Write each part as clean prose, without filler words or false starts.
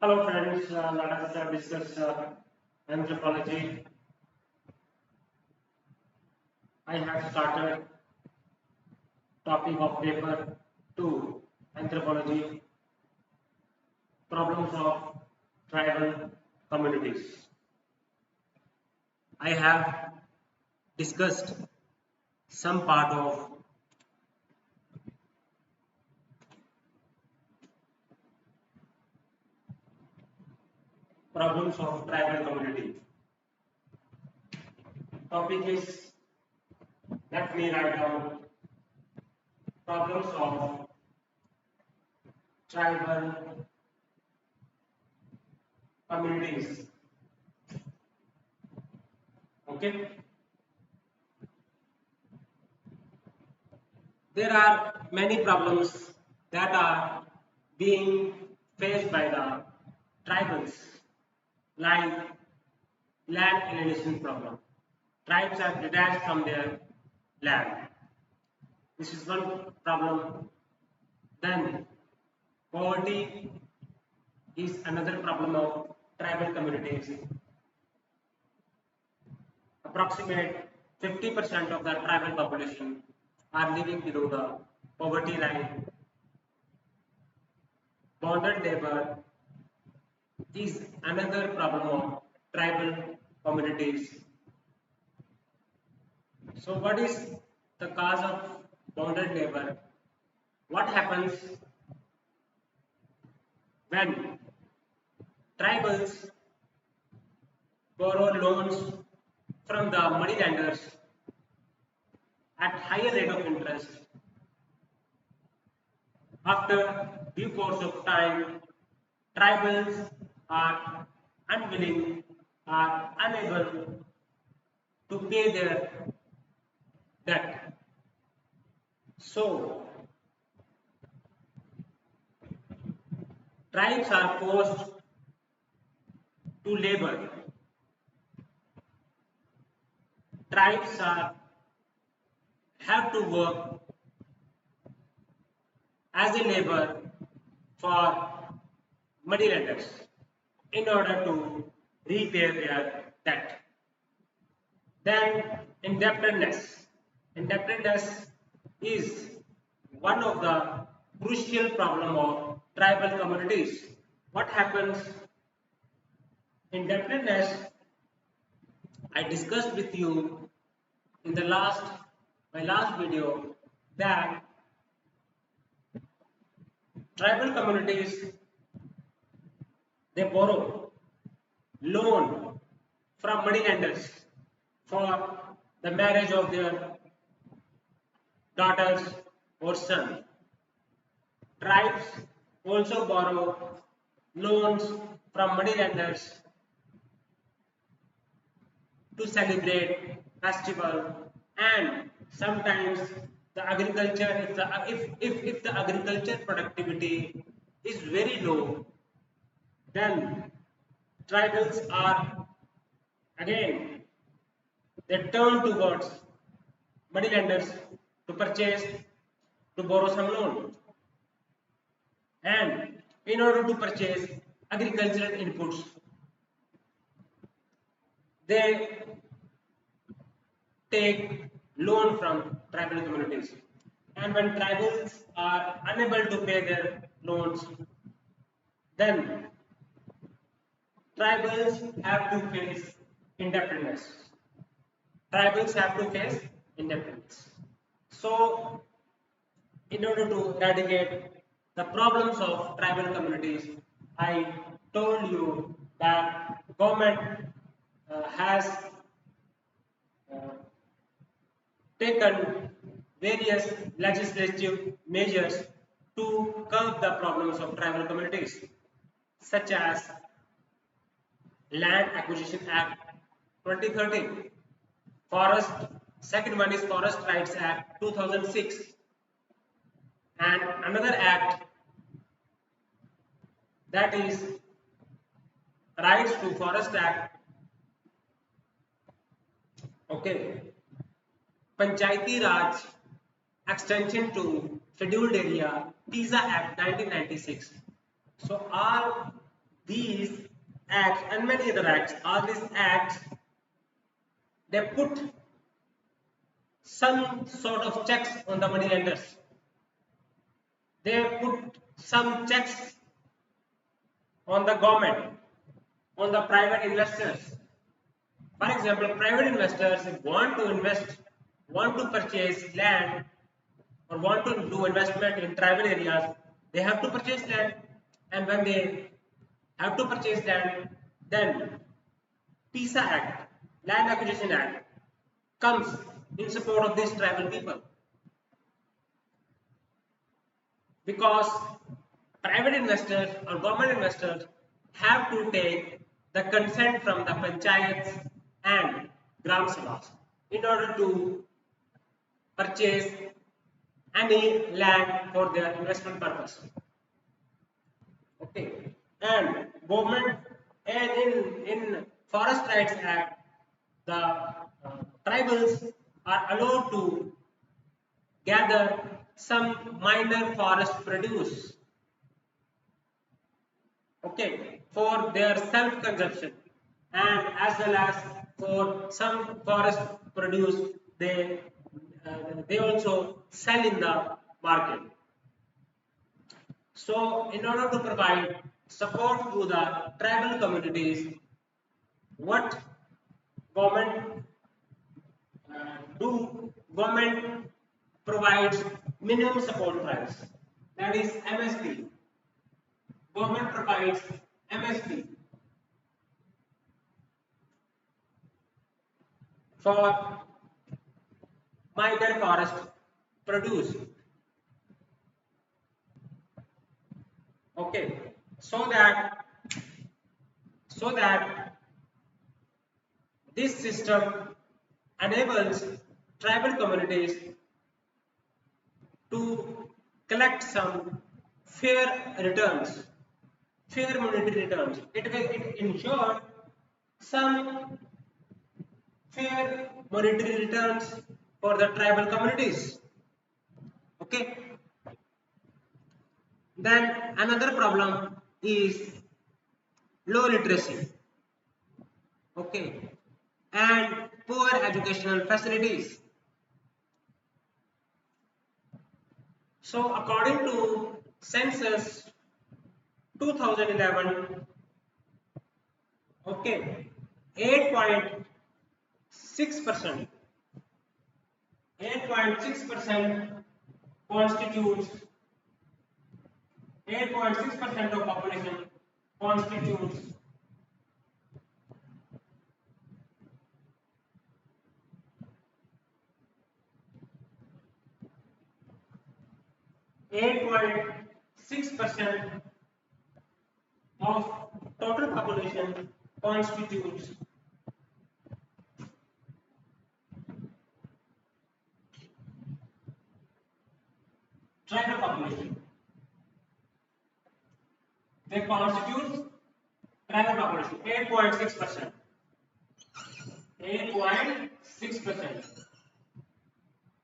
Hello friends, let us discuss anthropology. I have started topic of paper 2, anthropology, problems of tribal communities. I have discussed some part of problems of tribal community. Topic is, let me write down problems of tribal communities. Okay. There are many problems that are being faced by the tribals, like land alienation problem. Tribes are detached from their land. This is one problem. Then poverty is another problem of tribal communities. Approximate 50% of the tribal population are living below the poverty line. Bonded labor is another problem of tribal communities. So, what is the cause of bonded labor? What happens when tribals borrow loans from the moneylenders at higher rate of interest? After due course of time, tribals are unwilling, are unable to pay their debt. So, tribes are forced to labor. Tribes are have to work as a labor for moneylenders in order to repay their debt. Then indebtedness. Indebtedness is one of the crucial problem of tribal communities. What happens? Indebtedness, I discussed with you in the my last video that tribal communities, they borrow loan from moneylenders for the marriage of their daughters or son. Tribes also borrow loans from moneylenders to celebrate festival, and sometimes the agriculture, if the agriculture productivity is very low, then tribals are again, they turn towards moneylenders to purchase, to borrow some loan, and in order to purchase agricultural inputs, they take loan from tribal communities. And when tribals are unable to pay their loans, then tribals have to face indebtedness. Tribals have to face indebtedness. So, in order to eradicate the problems of tribal communities, I told you that government has uh, taken various legislative measures to curb the problems of tribal communities, such as Land Acquisition Act 2013, Forest, second one is Forest Rights Act 2006, and another act, that is Rights to Forest Act. Okay, Panchayati Raj Extension to Scheduled Area, PISA Act 1996. So all these acts and many other acts, all these acts, they put some sort of checks on the money lenders. They put some checks on the government, on the private investors. For example, private investors want to invest, want to purchase land or want to do investment in tribal areas, they have to purchase land. And when they have to purchase land, then PISA Act, Land Acquisition Act, comes in support of these tribal people. Because private investors or government investors have to take the consent from the panchayats and gram sabhas in order to purchase any land for their investment purpose. Okay, and government and in Forest Rights Act, the tribals are allowed to gather some minor forest produce, okay, for their self consumption, and as well as for some forest produce they also sell in the market. So in order to provide support to the tribal communities, what government do, government provides minimum support price, that is MSP. Government provides MSP for minor forest produce. Okay, so that this system enables tribal communities to collect some fair returns, fair monetary returns. It ensures some fair monetary returns for the tribal communities. Okay. Then another problem is low literacy. Okay. And poor educational facilities. So according to census 2011, okay, 8.6% constitutes 8.6% of population constitutes 8.6% of total population constitutes tribal population. They constitute tribal population 8.6%. 8.6%.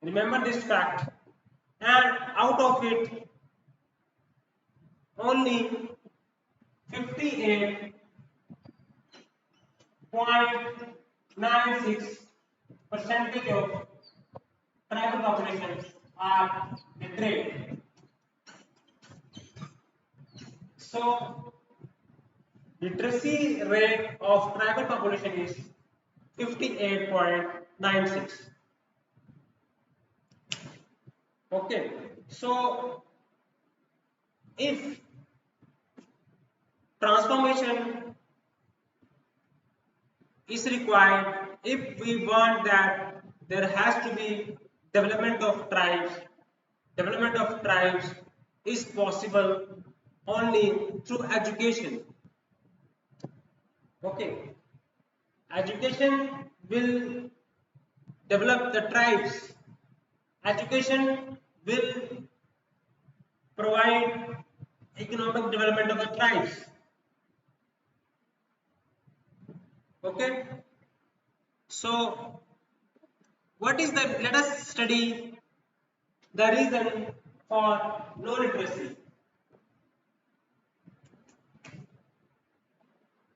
Remember this fact. And out of it, only 58.96% of tribal population are literate. So, literacy rate of tribal population is 58.96. Okay, so if transformation is required, if we want that there has to be development of tribes is possible only through education. Okay, education will develop the tribes. Education will provide economic development of the tribes. Okay, so what is the, let us study the reason for low literacy.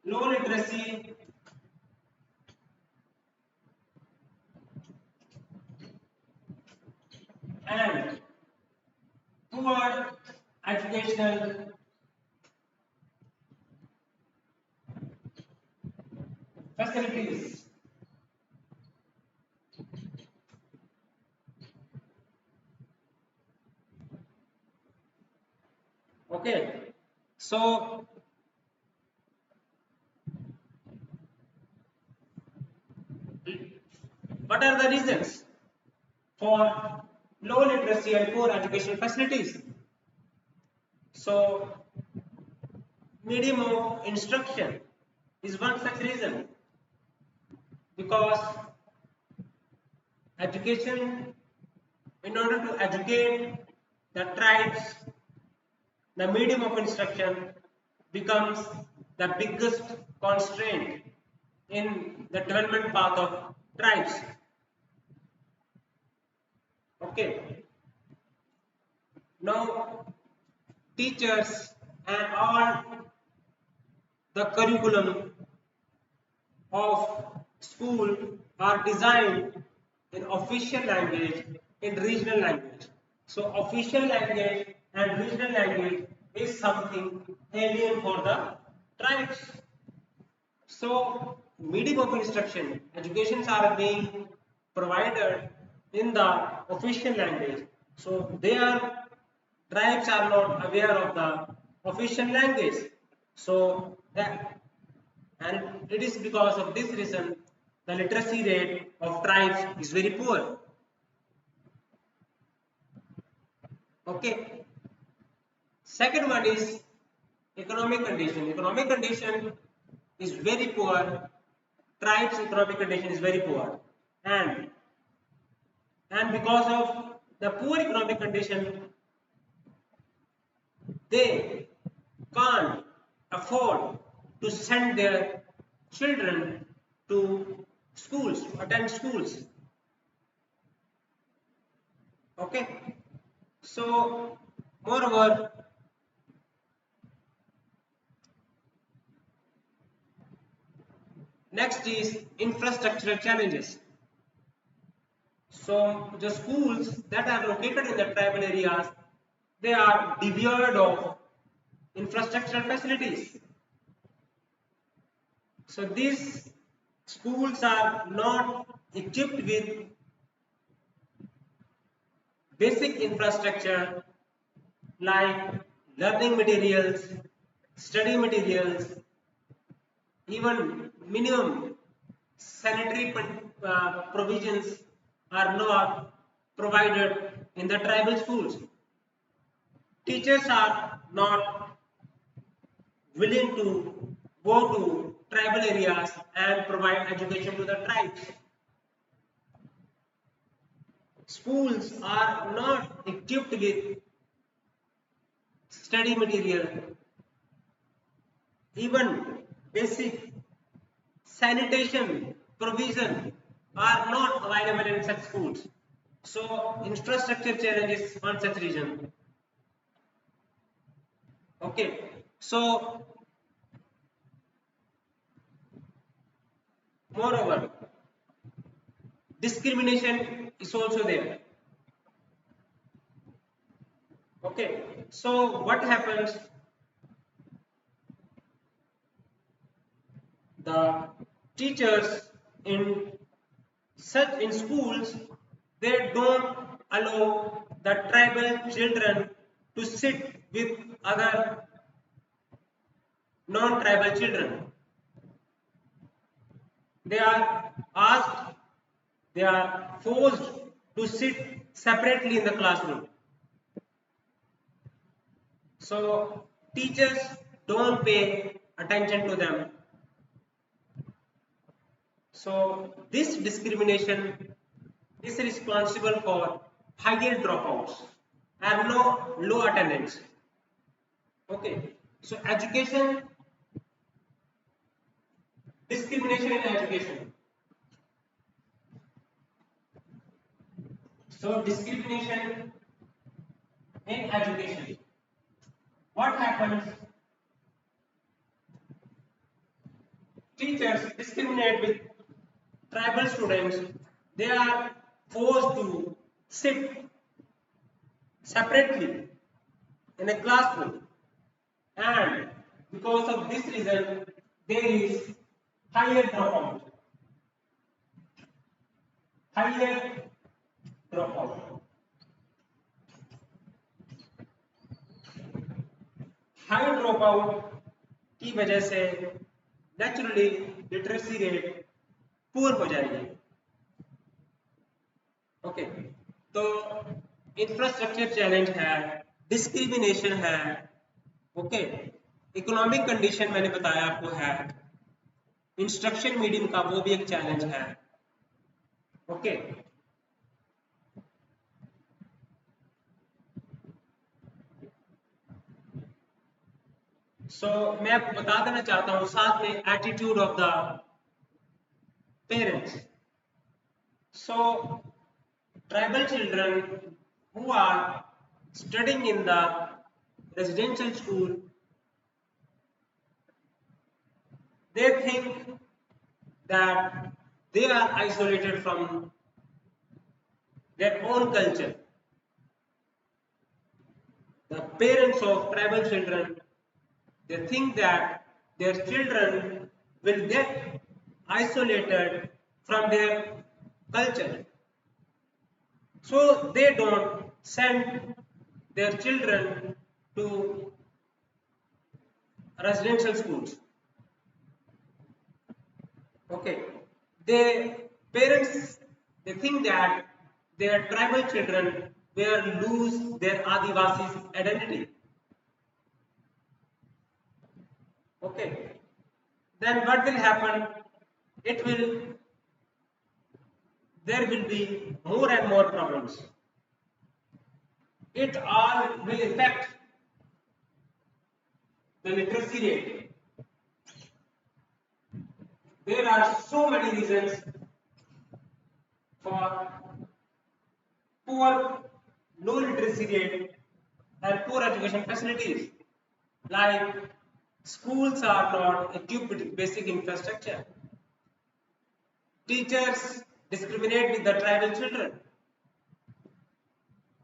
low literacy and poor educational facilities. Okay, so what are the reasons for low literacy and poor educational facilities? So, medium of instruction is one such reason, because education, in order to educate the tribes, the medium of instruction becomes the biggest constraint in the development path of tribes. Okay, now teachers and all the curriculum of school are designed in official language, in regional language. So official language and regional language is something alien for the tribes. So medium of instruction, educations are being provided in the official language. So their tribes are not aware of the official language. So that, and it is because of this reason the literacy rate of tribes is very poor. Okay. Second one is economic condition. Economic condition is very poor. Tribes economic condition is very poor, and because of the poor economic condition, they can't afford to send their children to schools, to attend schools. Okay, so moreover, next is infrastructural challenges. So the schools that are located in the tribal areas, they are devoid of infrastructural facilities. So these schools are not equipped with basic infrastructure like learning materials, study materials, even minimum sanitary provisions are not provided in the tribal schools. Teachers are not willing to go to tribal areas and provide education to the tribes. Schools are not equipped with study material, even basic sanitation provision are not available in such schools. So infrastructure challenges on such region. Okay, so moreover, discrimination is also there. Okay, so what happens? The teachers in schools, they don't allow the tribal children to sit with other non-tribal children. They are asked, they are forced to sit separately in the classroom. So teachers don't pay attention to them. So this discrimination is responsible for higher dropouts and low attendance. Okay, so education, discrimination in education. So discrimination in education. What happens teachers discriminate with tribal students, they are forced to sit separately in a classroom, and because of this reason there is higher dropout. Higher dropout. High drop out की वजह से naturally literacy rate poor हो जाएगी. Okay, तो infrastructure challenge है, discrimination है, okay, economic condition मैंने बताया आपको है, इंस्ट्रक्शन मीडियम का वो भी एक चैलेंज है. ओके, सो मैं आपको बता देना चाहता हूं साथ में attitude of the parents. So tribal children who are studying in the residential school, they think that they are isolated from their own culture. The parents of tribal children, they think that their children will get isolated from their culture, so they don't send their children to residential schools. Okay, parents, they think that their tribal children will lose their Adivasi identity. Okay, then what will happen? There will be more and more problems. It all will affect the literacy rate. There are so many reasons for poor, low literacy rate and poor education facilities. Like schools are not equipped with basic infrastructure. Teachers discriminate with the tribal children.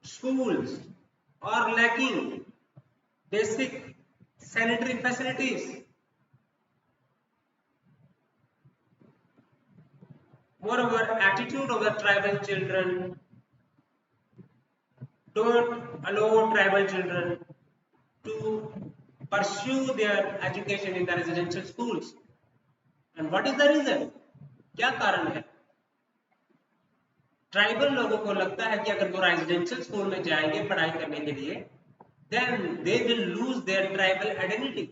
Schools are lacking basic sanitary facilities. Moreover, attitude of the tribal children don't allow tribal children to pursue their education in the residential schools. And what is the reason? क्या कारण है? Tribal लोगों को लगता है कि अगर वो रेजिडेंशियल स्कूल में जाएंगे पढ़ाई करने के लिए, then they will lose their tribal identity.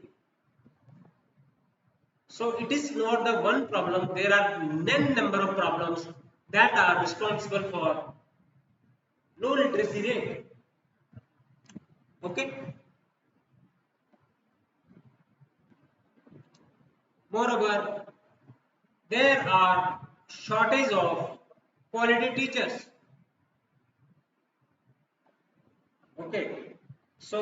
So it is not the one problem, there are n number of problems that are responsible for low literacy rate. Okay. Moreover, there are shortage of quality teachers. Okay. So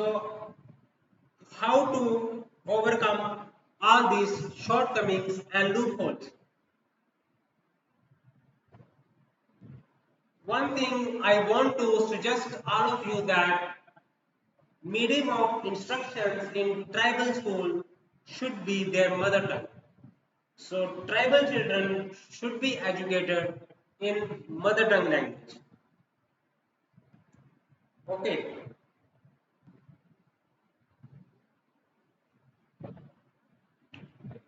how to overcome all these shortcomings and loopholes? One thing I want to suggest all of you, that medium of instructions in tribal school should be their mother tongue. So tribal children should be educated in mother tongue language. Okay.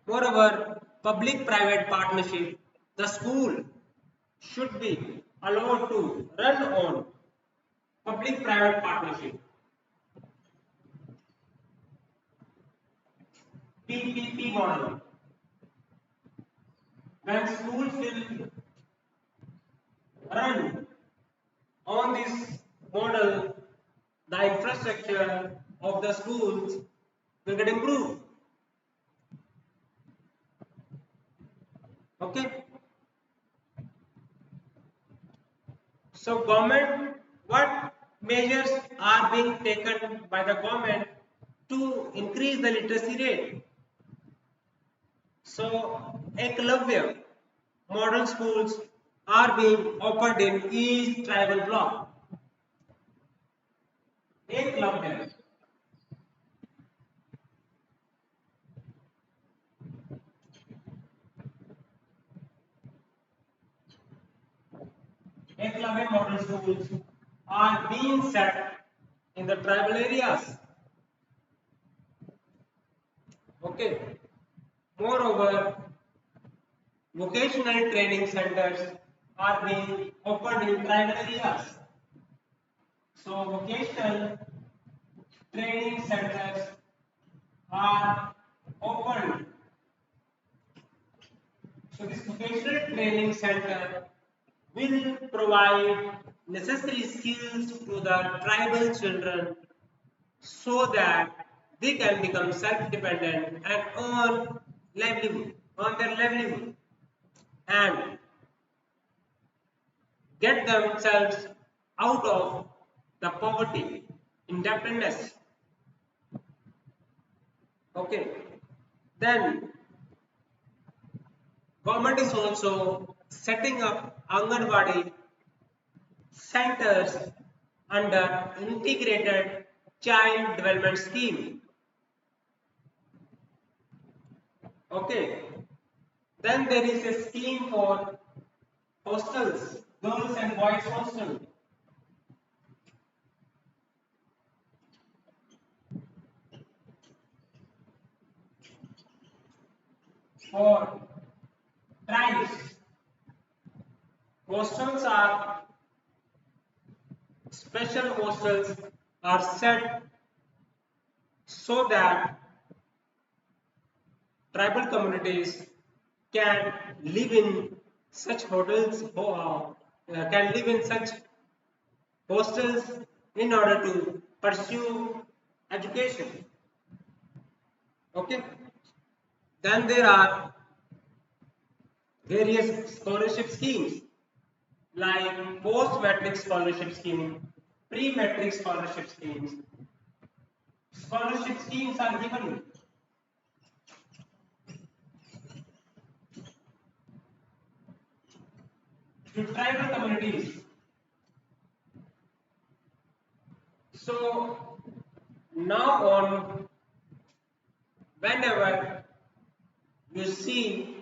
Moreover, public-private partnership, the school should be allowed to run on public-private partnership. PPP model. When schools will run on this model, the infrastructure of the schools will get improved. Okay. So government, what measures are being taken by the government to increase the literacy rate? So Eklavya modern schools are being opened in each tribal block. Eklavya. Eklavya model schools are being set in the tribal areas. Okay. Moreover, vocational training centers are being opened in tribal areas. So, vocational training centers are opened. So, this vocational training center will provide necessary skills to the tribal children so that they can become self-dependent and earn their livelihood and get themselves out of the poverty, indebtedness. Okay. Then government is also setting up Anganwadi centers under integrated child development scheme. Okay. Then there is a scheme for hostels, girls and boys hostel. For tribes, hostels are special hostels are set so that tribal communities can live in such hotels can live in such hostels in order to pursue education. Okay. Then there are various scholarship schemes like post-matric scholarship scheme, pre-matric scholarship schemes. Scholarship schemes are given to tribal communities. So now on, whenever you see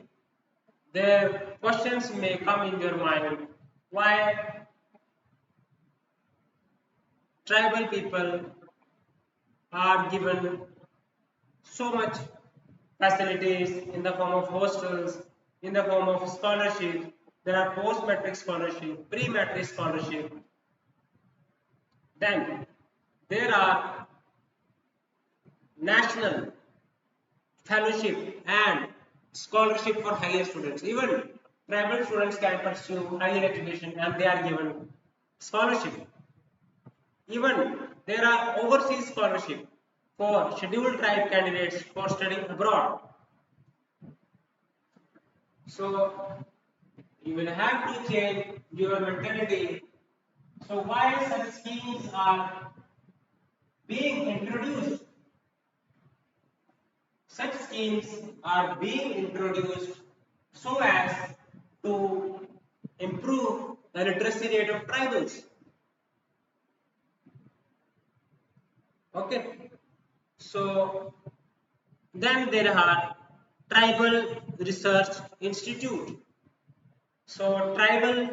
the questions may come in your mind, why tribal people are given so much facilities in the form of hostels, in the form of scholarship. There are post-matric scholarship, pre-matric scholarship. Then there are national fellowship and scholarship for higher students. Even tribal students can pursue higher education and they are given scholarship. Even there are overseas scholarship for scheduled tribe candidates for studying abroad. So you will have to change your mentality. So why such schemes are being introduced? Such schemes are being introduced so as to improve the literacy rate of tribals. Okay. So then there are tribal research institute. So tribal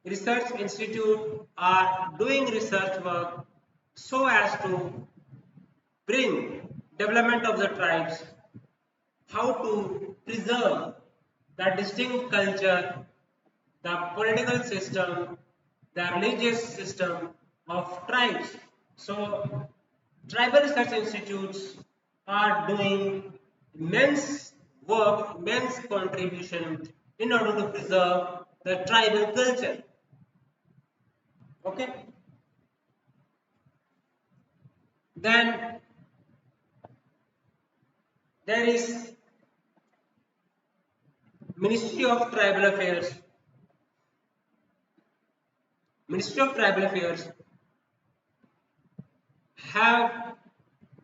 research institute are doing research work so as to bring development of the tribes, how to preserve the distinct culture, the political system, the religious system of tribes. So tribal research institutes are doing immense work, immense contribution in order to preserve the tribal culture. Okay. Then there is Ministry of Tribal Affairs. Ministry of Tribal Affairs have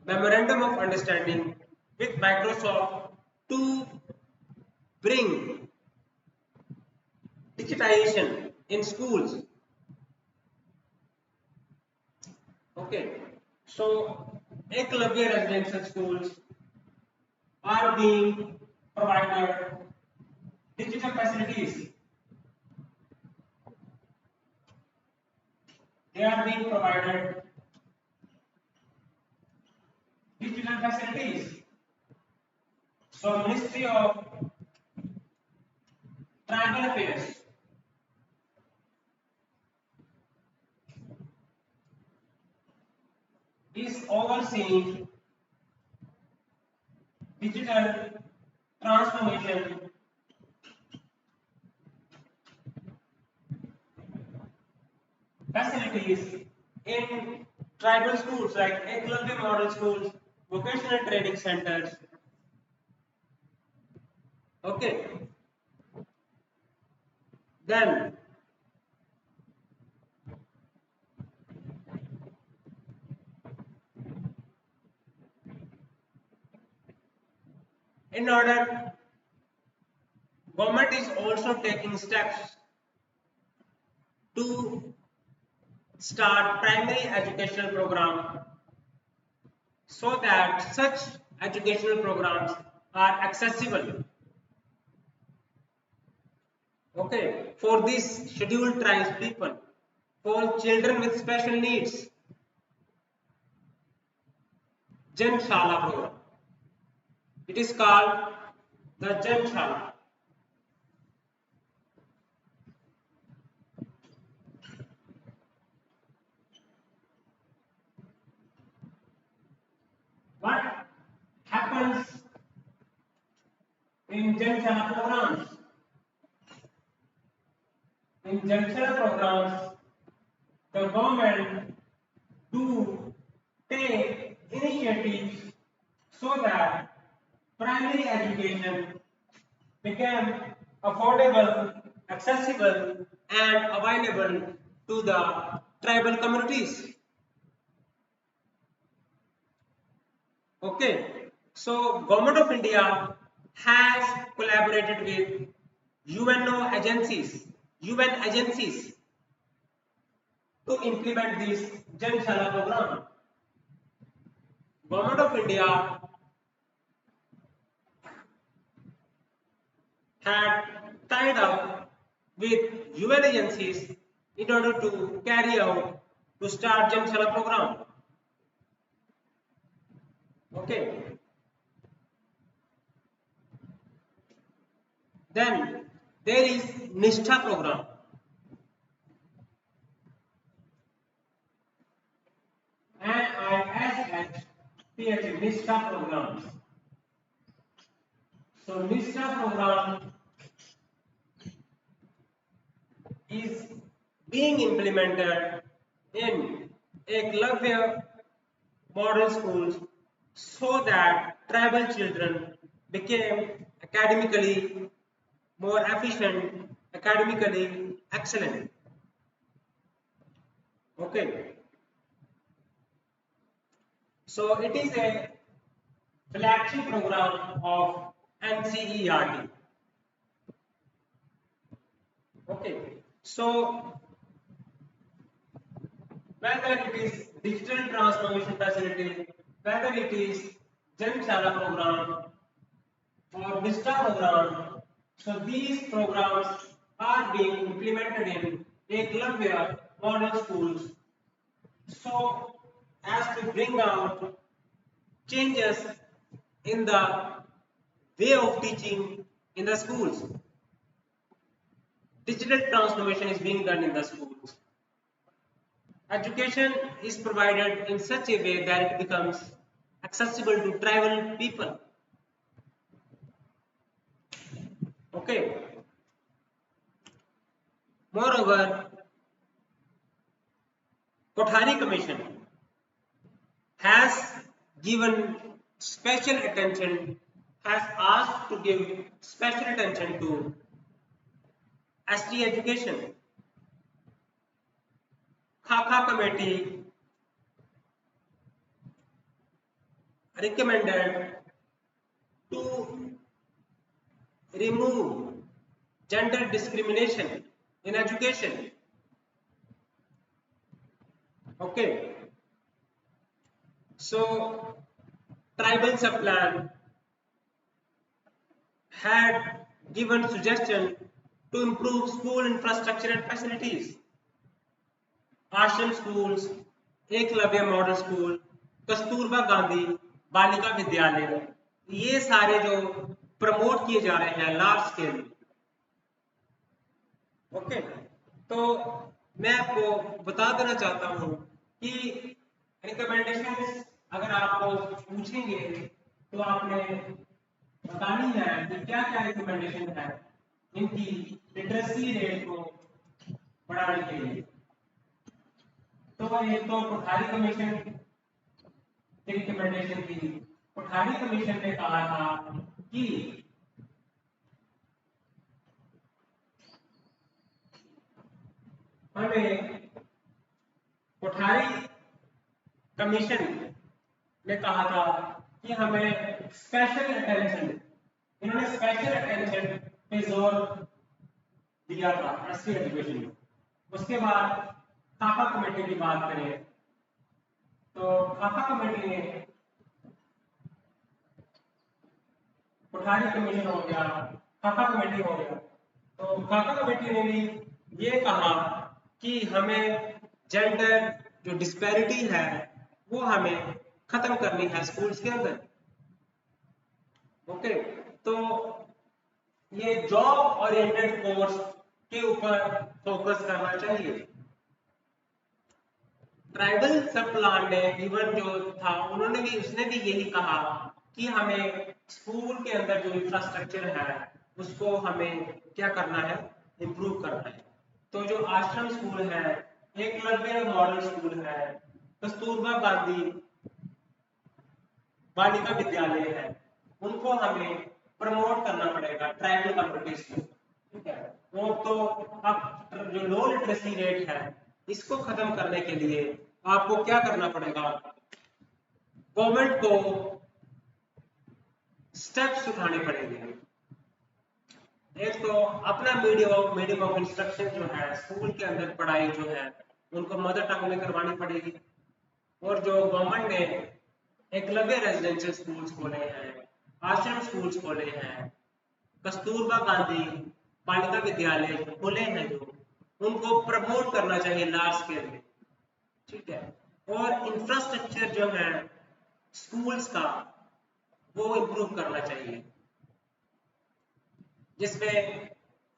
memorandum of understanding with Microsoft to bring digitization in schools. Okay, so Eklavya residential schools are being provided digital facilities. They are being provided digital facilities. So Ministry of Tribal Affairs is overseeing digital transformation facilities in tribal schools like Eklavya model schools, vocational training centers. Okay, then in order, government is also taking steps to start primary educational program so that such educational programs are accessible, okay, for these scheduled tribes people, for children with special needs. Jan Shala program, it is called the Jan Shala. What happens in Jan Shala programs? In Jan Shala programs, the government do take initiatives so that primary education became affordable, accessible, and available to the tribal communities. Okay, so Government of India has collaborated with UNO agencies, UN agencies to implement this Jan Shala program. Government of India had tied up with UN agencies in order to carry out to start Jan Shala program. Okay. Then there is Nishtha program. NISH PhD Nishtha programs. So Nishtha program is being implemented in Eklavya model schools so that tribal children became academically more efficient, academically excellent. Okay. So it is a flagship program of NCERT. Okay. So whether it is digital transformation facility, whether it is Jan Shala program or Vista program, so these programs are being implemented in Eklavya model schools so as to bring out changes in the way of teaching in the schools. Digital transformation is being done in the schools. Education is provided in such a way that it becomes accessible to tribal people. Okay. Moreover, Kothari Commission has given special attention, has asked to give special attention to ST education. Khaka committee recommended remove gender discrimination in education. Okay, so tribal sub-plan had given suggestion to improve school infrastructure and facilities. आश्रम schools, Eklavya model school, Kasturba Gandhi Balika Vidyalaya, ये सारे जो promote किए जा रहे हैं large scale. Okay, तो मैं आपको बता देना चाहता हूं कि रिकमेंडेशंस अगर आपको पूछेंगे तो आपने बतानी है कि क्या क्या रिकमेंडेशन है इनकी लिटरेसी रेट को बढ़ाने के लिए। तो ये तो कोठारी कमीशन की रिकमेंडेशन थी। कोठारी कमीशन ने कहा था कि हमें, कोठारी कमीशन ने कहा था कि हमें स्पेशल अटेंशन, इन्होंने स्पेशल अटेंशन पे जोर दिया था एससी एजुकेशन में। उसके बाद खाका कमेटी की बात करें तो खाका कमेटी ने, कोठारी कमीशन हो गया, खाका कमेटी हो गया, तो खाका कमेटी ने भी ये कहा कि हमें जेंडर जो डिस्पैरिटी है वो हमें खत्म करनी है स्कूल्स के अंदर। ओके, तो ये जॉब ओरिएंटेड कोर्स के ऊपर फोकस करना चाहिए। ट्राइबल सब प्लान ने इवन जो था उन्होंने भी, उसने भी यही कहा कि हमें स्कूल के अंदर जो इंफ्रास्ट्रक्चर है उसको हमें क्या करना है, इम्प्रूव करना है। तो जो आश्रम स्कूल है, एकलव्य मॉडल स्कूल है, कस्तूरबा गांधी बालिका विद्यालय है, उनको हमें प्रमोट करना पड़ेगा ट्राइबल कम्युनिटीज में। ठीक है, वो तो अब जो लो लिटरेसी रेट है इसको खत्म करने के लिए आपको क्या करना पड़ेगा, गवर्नमेंट को स्टेप्स उठाने पड़ेंगे। एक तो अपना मीडियम ऑफ इंस्ट्रक्शन जो है स्कूल के अंदर पढ़ाई जो है उनको मदर टंग में करवानी पड़ेगी। और जो गवर्नमेंट ने एकलव्य रेजिडेंशियल स्कूल्स खोले हैं, आश्रम स्कूल्स खोले हैं, कस्तूरबा गांधी बालिका विद्यालय खोले हैं, जो उनको प्रमोट करना चाहिए लार्ज स्केल में। ठीक है, और इंफ्रास्ट्रक्चर जो है स्कूल्स का वो इम्प्रूव करना चाहिए, जिसमें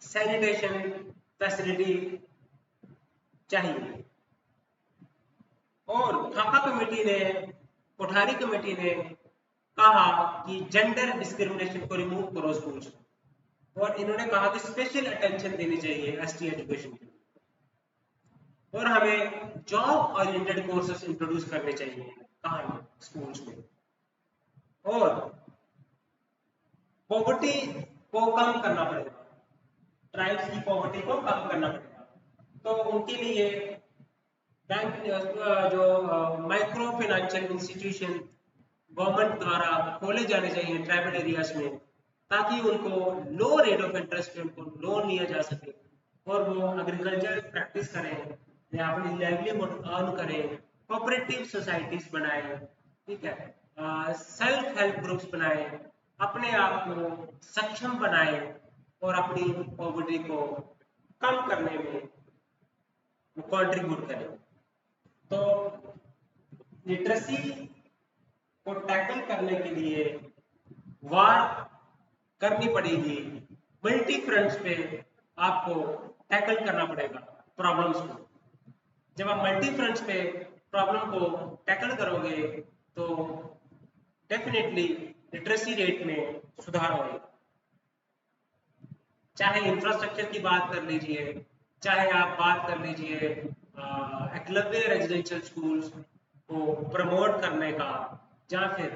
सैनिटेशन फैसिलिटी चाहिए। और खाका कमेटी ने, कोठारी कमेटी ने कहा कि जेंडर डिस्क्रिमिनेशन को रिमूव करो स्कूल से, और इन्होंने कहा कि स्पेशल अटेंशन देनी चाहिए एसटी एजुकेशन के, और हमें जॉब ओरिएंटेड कोर्सेज इंट्रोड्यूस करने चाहिए कहाँ, स्कूल्स में। और पॉवर्टी को कम करना पड़ेगा, ट्राइब्स की पॉवर्टी को कम करना पड़ेगा। तो उनके लिए बैंक जो माइक्रो फाइनेंशियल इंस्टीट्यूशन गवर्नमेंट द्वारा खोले जाने चाहिए ट्राइबल एरियाज में, ताकि उनको लो रेट ऑफ इंटरेस्ट पे उनको लोन लिया जा सके और वो एग्रीकल्चर प्रैक्टिस करें या अपनी लाइवलीहुड अर्न करें, कोऑपरेटिव सोसाइटीज बनाएं, ठीक है, सेल्फ हेल्प ग्रुप्स बनाएं, अपने आप को सक्षम बनाएं और अपनी पॉवर्टी को कम करने में कंट्रीब्यूट करें। तो लिटरेसी को टैकल करने के लिए वार करनी पड़ेगी, मल्टी फ्रंट्स पे आपको टैकल करना पड़ेगा प्रॉब्लम्स को। जब आप मल्टी फ्रंट्स पे प्रॉब्लम को टैकल करोगे तो डेफिनेटली लिटरेसी रेट में सुधार होगा। चाहे इंफ्रास्ट्रक्चर की बात कर लीजिए, चाहे आप बात कर लीजिए एकलव्य रेजिडेंशियल स्कूल्स को प्रमोट करने का, या फिर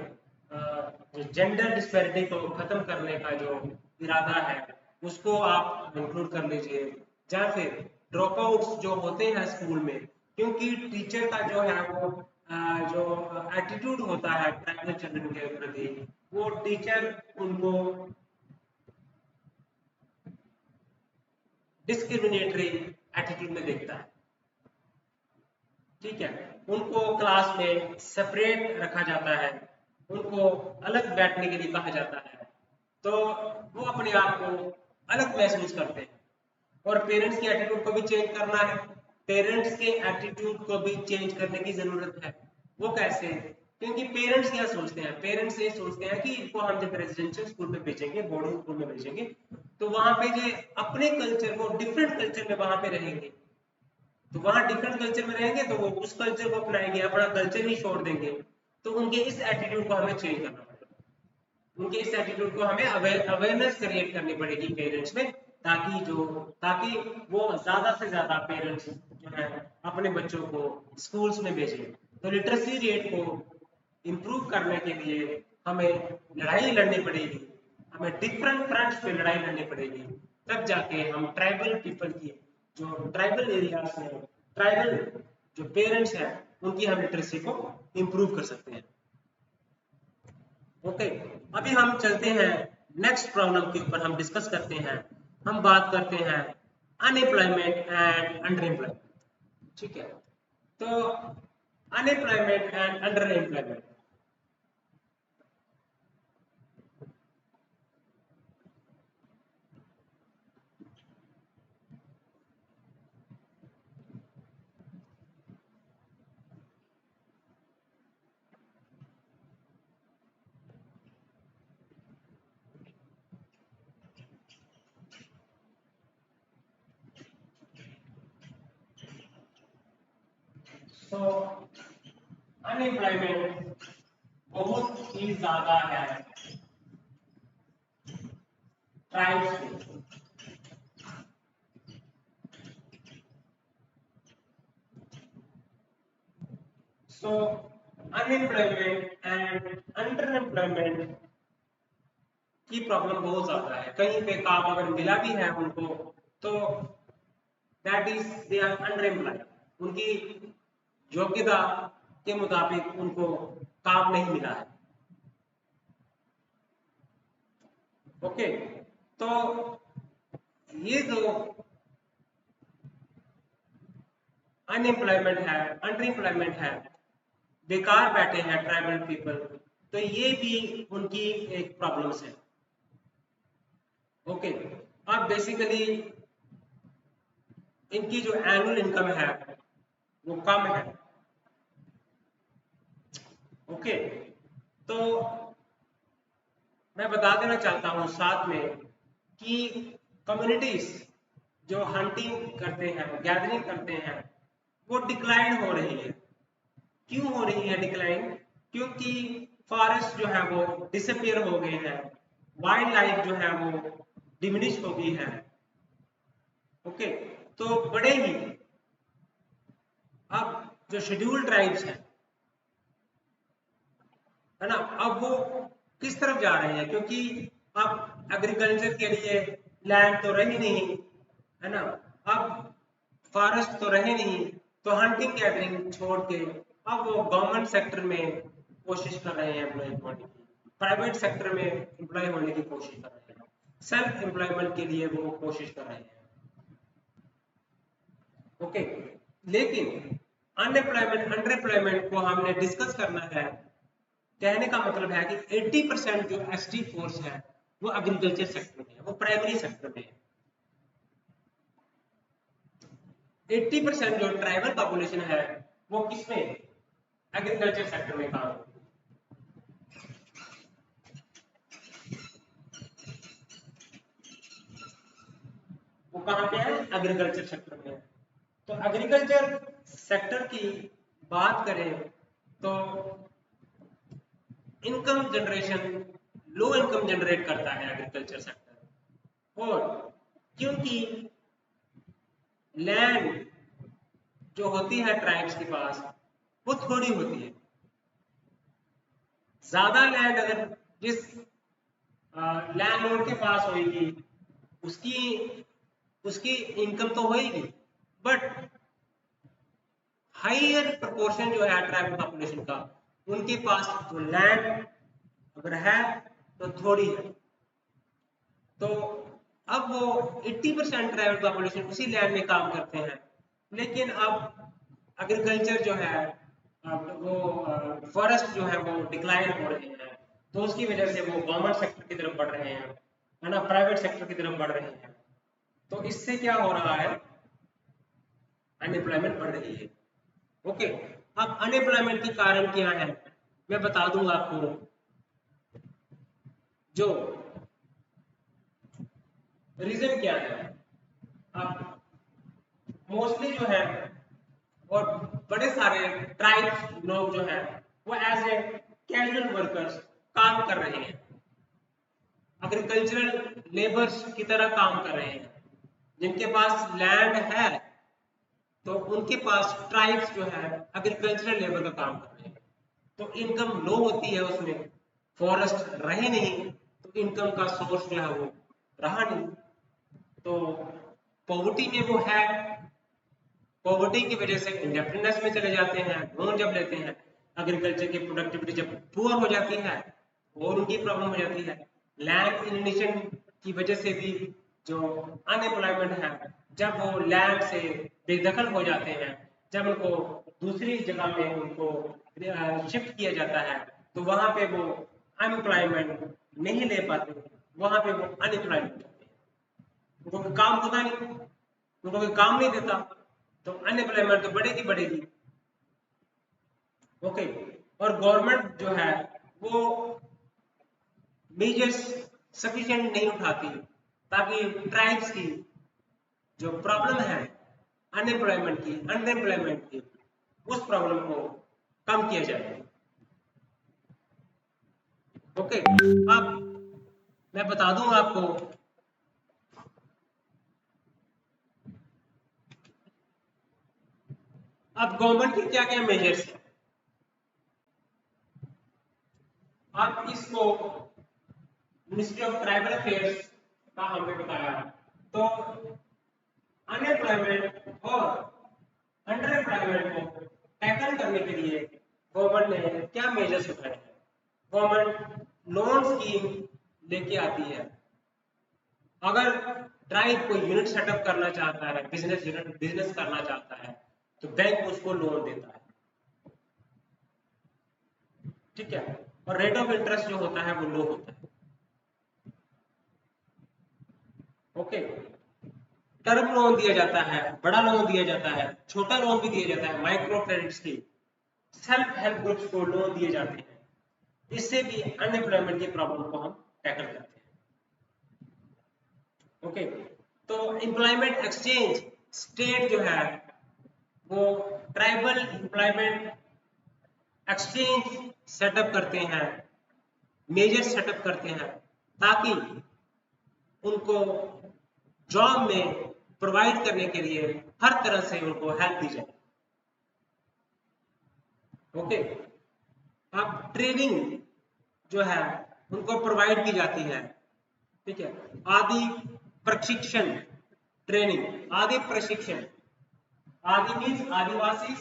जो जेंडर डिस्पैरिटी को खत्म करने का जो इरादा है उसको आप इंक्लूड कर लीजिए, या फिर ड्रॉप आउट्स जो होते हैं स्कूल में, क्योंकि टीचर का जो है वो जो एटीट्यूड होता है ट्राइबल चिल्ड्रन के प्रति, वो टीचर उनको डिस्क्रिमिनेटरी एटीट्यूड में देखता है। ठीक है, उनको क्लास में सेपरेट रखा जाता है, उनको अलग बैठने के लिए कहा जाता है, तो वो अपने आप को अलग महसूस करते हैं। और पेरेंट्स की एटीट्यूड को भी चेंज करना है, पेरेंट्स के एटीट्यूड को भी चेंज करने की जरूरत है। वो कैसे? क्योंकि पेरेंट्स क्या सोचते हैं, पेरेंट्स ये सोचते हैं कि इनको हम जब रेजिडेंशियल स्कूल में भेजेंगे, बोर्डिंग स्कूल में भेजेंगे, तो वहां पे जो अपने कल्चर को डिफरेंट कल्चर में वहां पे रहेंगे, तो वहां डिफरेंट कल्चर में रहेंगे तो वो उस कल्चर को अपनाएंगे, अपना कल्चर ही छोड़ देंगे। तो उनके इस एटीट्यूड को हमें चेंज करना पड़ेगा, उनके इस एटीट्यूड को हमें अवेयरनेस क्रिएट करनी पड़ेगी पेरेंट्स में, ताकि वो ज्यादा से ज्यादा पेरेंट्स जो है अपने बच्चों को स्कूल्स में भेजें। तो लिटरेसी रेट को इम्प्रूव करने के लिए हमें लड़ाई लड़नी पड़ेगी, हमें डिफरेंट फ्रंट्स पे लड़ाई लड़नी पड़ेगी, तब जाके हम ट्राइबल पीपल की, जो ट्राइबल एरियाज में ट्राइबल जो पेरेंट्स हैं उनकी हम लिटरेसी को इम्प्रूव कर सकते हैं। ओके, अभी हम चलते हैं नेक्स्ट प्रॉब्लम के ऊपर, हम डिस्कस करते हैं, हम बात करते हैं अनएम्प्लॉयमेंट एंड अंडर एम्प्लॉयमेंट। ठीक है, तो अनएम्प्लॉयमेंट एंड अंडर एम्प्लॉयमेंट, तो अनएम्प्लॉयमेंट बहुत ही ज्यादा है ट्राइब्स में। सो अनएम्प्लॉयमेंट एंड अंडर एम्प्लॉयमेंट की प्रॉब्लम बहुत ज्यादा है। कहीं पे काम अगर मिला भी है उनको, तो that is they are underemployed, उनकी योग्यता के मुताबिक उनको काम नहीं मिला है। ओके, तो ये जो अनएम्प्लॉयमेंट है, अंडर एम्प्लॉयमेंट है, बेकार बैठे हैं ट्राइबल पीपल, तो ये भी उनकी एक प्रॉब्लम्स है। ओके, अब बेसिकली इनकी जो एनुअल इनकम है वो कम है। ओके, तो मैं बता देना चाहता हूं साथ में कि कम्युनिटीज जो हंटिंग करते हैं, गैदरिंग करते हैं, वो डिक्लाइन हो रही है। क्यों हो रही है डिक्लाइन? क्योंकि फॉरेस्ट जो है वो डिसअपियर हो गए हैं, वाइल्ड लाइफ जो है वो डिमिनिश हो गई है। ओके, तो बड़े ही अब जो शेड्यूल्ड ट्राइब्स है ना, अब वो किस तरफ जा रहे हैं? क्योंकि अब एग्रीकल्चर के लिए लैंड तो रही नहीं, है ना, अब फॉरेस्ट तो रहे नहीं, तो हंटिंग गैदरिंग छोड़ के अब वो गवर्नमेंट सेक्टर में कोशिश कर रहे हैं एम्प्लॉय होने की, प्राइवेट सेक्टर में एम्प्लॉय होने की कोशिश कर रहे हैं, सेल्फ एम्प्लॉयमेंट के लिए वो कोशिश कर रहे हैं। ओके, लेकिन अनएम्प्लॉयमेंट अंडर एम्प्लॉयमेंट को हमने डिस्कस करना है। कहने का मतलब है कि 80% जो एसटी फोर्स है वो एग्रीकल्चर सेक्टर में है, वो प्राइमरी सेक्टर में है। 80% जो ट्राइबल पॉपुलेशन है वो किसमें? एग्रीकल्चर सेक्टर में काम करती है। वो कहाँ पे है? एग्रीकल्चर सेक्टर में है। तो एग्रीकल्चर सेक्टर की बात करें तो income generation, low income generate करता है एग्रीकल्चर सेक्टर। और क्योंकि लैंड जो होती है ट्राइब्स के पास वो थोड़ी होती है, ज्यादा लैंड अगर जिस लैंडलॉर्ड के पास होगी उसकी उसकी इनकम तो होगी, बट हाइयर प्रोपोर्शन जो है ट्राइबल पॉपुलेशन का, उनके पास जो लैंड अगर है तो थोड़ी है। तो अब वो 80% ट्राइबल पॉपुलेशन उसी लैंड में काम करते हैं, लेकिन अब एग्रीकल्चर जो है, अब वो फॉरेस्ट जो है वो डिक्लाइन हो रहे हैं, तो उसकी वजह से वो गवर्नमेंट सेक्टर की तरफ बढ़ रहे हैं, है ना, प्राइवेट सेक्टर की तरफ बढ़ रहे हैं। तो इससे क्या हो रहा है, अनएम्प्लॉयमेंट बढ़ रही है। ओके, अब अनएम्प्लॉयमेंट के कारण क्या है मैं बता दूंगा आपको। जो रीजन क्या है, अब मोस्टली जो है और बड़े सारे ट्राइब्स लोग जो है वो एज ए कैजुअल वर्कर्स काम कर रहे हैं, एग्रीकल्चरल लेबर्स की तरह काम कर रहे हैं। जिनके पास लैंड है तो उनके पास ट्राइब्स जो है एग्रीकल्चरल लेबर का काम कर रहे हैं, तो इनकम लो होती है उसमें, फॉरेस्ट रहे नहीं तो इनकम का सोर्स जो है वो रहा नहीं, तो पॉवर्टी में वो है, पॉवर्टी की वजह से इंडेपेंडेंस में चले जाते हैं, लोन जब लेते हैं, एग्रीकल्चर की प्रोडक्टिविटी जब पुअर हो जाती है और उनकी प्रॉब्लम हो जाती है, लैंड इनिशिएशन की वजह से भी जो अनएम्प्लॉयमेंट है, जब वो लैंड से बेदखल हो जाते हैं, जब उनको दूसरी जगह में उनको शिफ्ट किया जाता है, तो वहां पे वो अनएम्प्लॉयमेंट नहीं ले पाते, वहां पे वो अनएम्प्लॉयमेंट होते हैं, उनको काम होता नहीं, उनको कोई काम नहीं देता, तो अनएम्प्लॉयमेंट तो बढ़ेगी बढ़ेगी। ओके, और गवर्नमेंट जो है वो मेजर्स सफिशिएंट नहीं उठाती ताकि ट्राइब्स की जो प्रॉब्लम है अनएम्प्लॉयमेंट की, उस प्रॉब्लम को कम किया जाए। ओके, अब मैं बता दूं आपको, अब गवर्नमेंट के क्या क्या मेजर्स हैं, आप इसको मिनिस्ट्री ऑफ ट्राइबल अफेयर्स का हमने बताया, तो अनएम्प्लॉयमेंट और अंडर एम्प्लॉयमेंट को टैकल करने के लिए गवर्नमेंट ने क्या मेजर्स उठाए हैं। गवर्नमेंट लोन स्कीम लेके आती है, अगर ट्राइब कोई यूनिट सेटअप करना चाहता है, बिजनेस करना चाहता है, तो बैंक उसको लोन देता है, ठीक है, और रेट ऑफ इंटरेस्ट जो होता है वो लो होता है। ओके, टर्म लोन दिया जाता है, बड़ा लोन दिया जाता है, छोटा लोन भी दिया जाता है, micro credit scheme, self help groups को लोन दिए जाते हैं, इससे भी अनएम्प्लॉयमेंट की प्रॉब्लम को हम टैकल करते हैं। ओके, तो एम्प्लॉयमेंट एक्सचेंज स्टेट जो है वो ट्राइबल एम्प्लॉयमेंट एक्सचेंज सेटअप करते हैं, मेजर सेटअप करते हैं, ताकि उनको जॉब में प्रोवाइड करने के लिए हर तरह से उनको हेल्प दी जाए। ओके, अब ट्रेनिंग जो है उनको प्रोवाइड की जाती है, ठीक है, आदि प्रशिक्षण, ट्रेनिंग, आदि प्रशिक्षण, आदि मीन्स आदिवासी,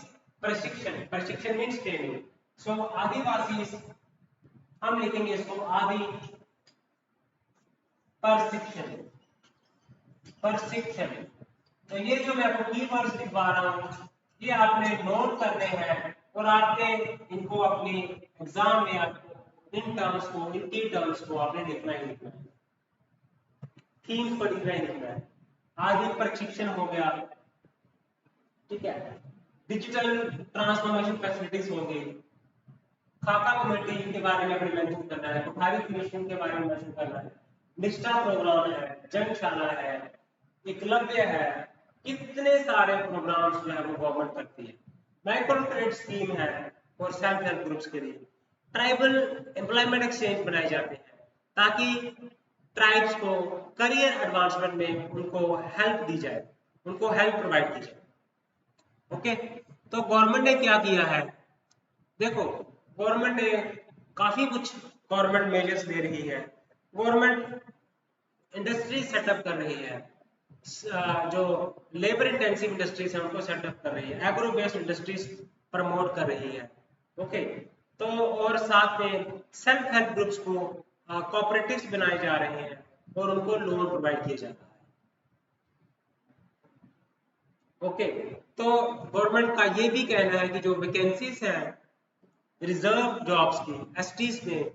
प्रशिक्षण, प्रशिक्षण मीन्स ट्रेनिंग, सो आदिवासी हम लिखेंगे इसको आदि प्रशिक्षण, प्रशिक्षण। तो ये जो मैं आपको कीवर्ड्स लिखवा रहा हूँ ये आपने नोट करने हैं और आपने इनको अपनी एग्जाम में आपको इन टर्म्स को, इन की टर्म्स को आपने लिखना ही लिखना है, थीम्स को लिखना ही लिखना है। आदि प्रशिक्षण हो गया, ठीक है, डिजिटल ट्रांसफॉर्मेशन फैसिलिटीज हो गई, खाका कमेटी के बारे में अपने मेंशन करना है, कुठारी कमीशन के बारे में मेंशन करना है, निष्ठा प्रोग्राम है, जनशाला है, एकलव्य है, कितने सारे प्रोग्राम्स जो है वो गवर्नमेंट करती है, माइक्रो क्रेडिट स्कीम है और सेल्फ हेल्प ग्रुप्स के लिए ट्राइबल एम्प्लॉयमेंट एक्सचेंज बनाए जाते हैं, ताकि ट्राइब्स को करियर एडवांसमेंट में उनको हेल्प दी जाए, उनको हेल्प प्रोवाइड की जाए। ओके, तो गवर्नमेंट ने क्या किया है, देखो गवर्नमेंट ने काफी कुछ गवर्नमेंट मेजर्स ले रही है, गवर्नमेंट इंडस्ट्री सेटअप कर रही है, जो लेबर इंटेंसिव इंडस्ट्रीज है उनको सेटअप कर रही है, एग्रो बेस्ड इंडस्ट्रीज प्रमोट कर रही है। ओके, तो और साथ में सेल्फ हेल्प ग्रुप्स को कोऑपरेटिव्स बनाए जा रहे हैं, और उनको लोन प्रोवाइड किया जाता है। ओके, तो गवर्नमेंट का ये भी कहना है कि जो वैकेंसीज है रिजर्व जॉब्स की एसटीज में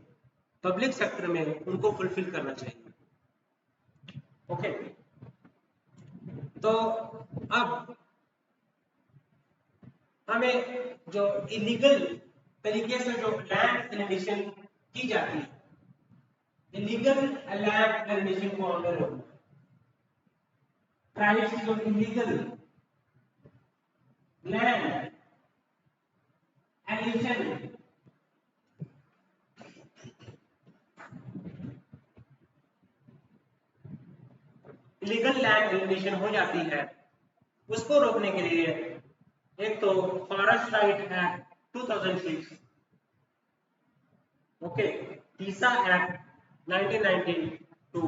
पब्लिक सेक्टर में, उनको फुलफिल करना चाहिए। ओके, तो अब हमें जो इलीगल तरीके से जो लैंड एलिमिनेशन की जाती है, इलीगल लैंड एलिमिनेशन को हमें रोकना है। ट्राइब्स की जो illegal land elimination illegal land elimination हो जाती है, उसको रोकने के लिए एक तो फॉरेस्ट राइट एक्ट 2006, ओके, तीसा act 1992,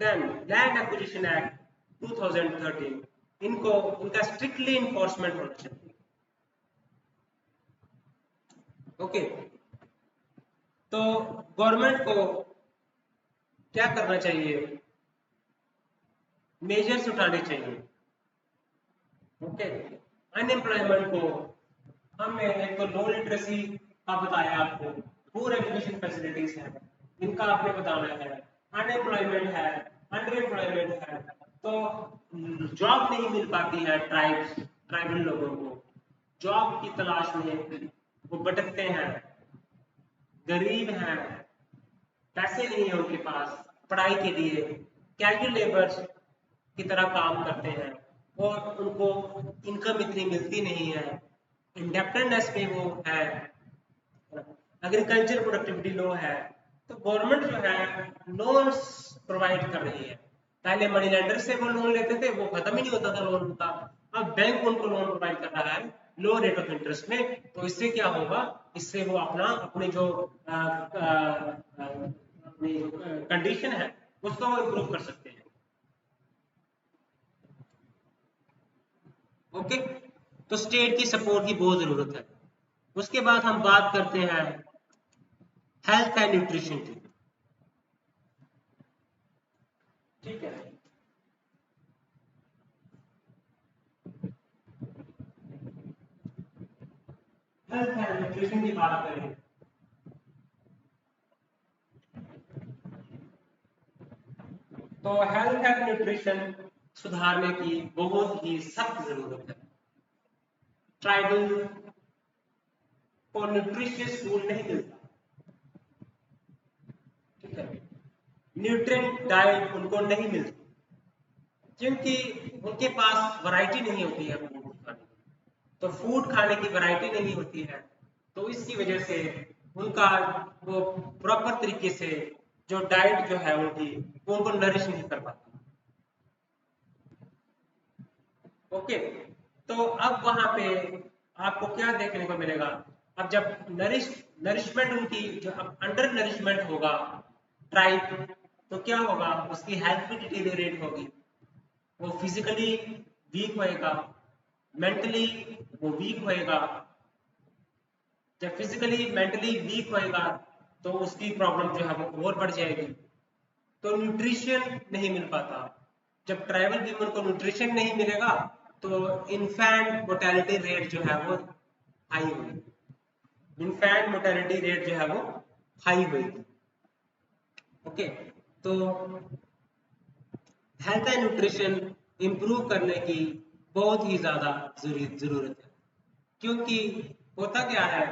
then land acquisition act 2013, इनका स्ट्रिक्टली इन्फोर्समेंट होना चाहिए। ओके, तो गवर्नमेंट को क्या करना चाहिए, मेजर्स उठाने चाहिए। ओके, अनएम्प्लॉयमेंट को हमने एक तो लो लिटरेसी का बताया आपको, पूर एजुकेशन फैसिलिटीज है इनका आपने बताना है, अनएम्प्लॉयमेंट है, अंडर एम्प्लॉयमेंट है, तो जॉब नहीं मिल पाती है ट्राइबल लोगों को, जॉब की तलाश में वो भटकते हैं, गरीब हैं, पैसे नहीं है उनके पास पढ़ाई के लिए, कैजुअल लेबर्स की तरह काम करते हैं और उनको इनकम इतनी मिलती नहीं है, इंडेप्टेडनेस में वो है, एग्रीकल्चर प्रोडक्टिविटी लो है। तो गवर्नमेंट जो है लोन्स प्रोवाइड कर रही है। पहले मनी लेंडर से वो लोन लेते थे, वो खत्म ही नहीं होता था लोन उनका, अब बैंक उनको लोन प्रोवाइड कर रहा है लो रेट ऑफ इंटरेस्ट में। तो इससे क्या होगा, इससे वो अपने जो अपनी जो कंडीशन है उसको वो इम्प्रूव कर सकते हैं। ओके, तो स्टेट की सपोर्ट की बहुत जरूरत है। उसके बाद हम बात करते हैं हेल्थ एंड न्यूट्रिशन की। ठीक है, हेल्थ एंड न्यूट्रिशन की बात करें तो हेल्थ एंड न्यूट्रिशन सुधारने की बहुत ही सख्त जरूरत है। ट्राइबल को न्यूट्रिशियस फूड नहीं मिलता, ठीक है, न्यूट्रिएंट डाइट उनको नहीं मिलती क्योंकि उनके पास वैरायटी नहीं होती है फूड खाने की। तो फूड खाने की वैरायटी नहीं होती है, तो इसकी वजह से उनका वो प्रॉपर तरीके से जो डाइट जो है उनकी, वो उनको नरिश नहीं कर पाती। ओके, तो अब वहां पे आपको क्या देखने को मिलेगा, अब जब नरिशमेंट उनकी जो अब अंडर नरिशमेंट होगा ट्राइब, तो क्या होगा, उसकी हेल्थ भी डिटेरियोरेट होगी, वो फिजिकली वीक होएगा, मेंटली वो वीक होएगा। जब फिजिकली मेंटली वीक होएगा तो उसकी प्रॉब्लम जो है वो और बढ़ जाएगी। तो न्यूट्रिशन नहीं मिल पाता। जब ट्राइबल पीपल को न्यूट्रिशन नहीं मिलेगा तो इन्फेंट मोर्टेलिटी रेट जो है वो हाई होगी, इन्फेंट मोर्टेलिटी रेट जो है वो हाई होगी। ओके, तो हेल्थ एंड न्यूट्रिशन इंप्रूव करने की बहुत ही ज्यादा जरूरत है, क्योंकि होता क्या है,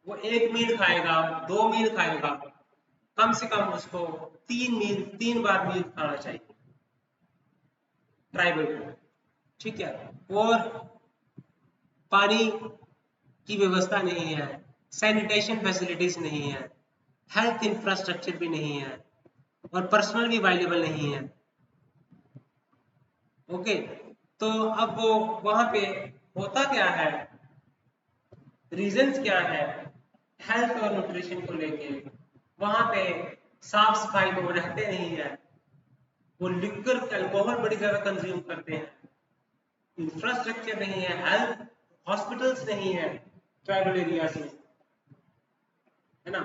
वो एक मील खाएगा, 2 मील खाएगा, कम से कम उसको 3 बार मील खाना चाहिए ट्राइबल को, ठीक है। और पानी की व्यवस्था नहीं है, सैनिटेशन फैसिलिटीज नहीं है, हेल्थ इंफ्रास्ट्रक्चर भी नहीं है और पर्सनल भी अवेलेबल नहीं है। ओके, तो अब वो वहां पे होता क्या है, रीजंस क्या है हेल्थ और न्यूट्रिशन को लेके, वहां पे साफ सफाई में वो रहते नहीं है, वो लिक्कर अल्कोहल बड़ी ज्यादा कंज्यूम करते हैं, इंफ्रास्ट्रक्चर नहीं है, हेल्थ हॉस्पिटल्स नहीं है ट्राइबल एरियाज में, है ना,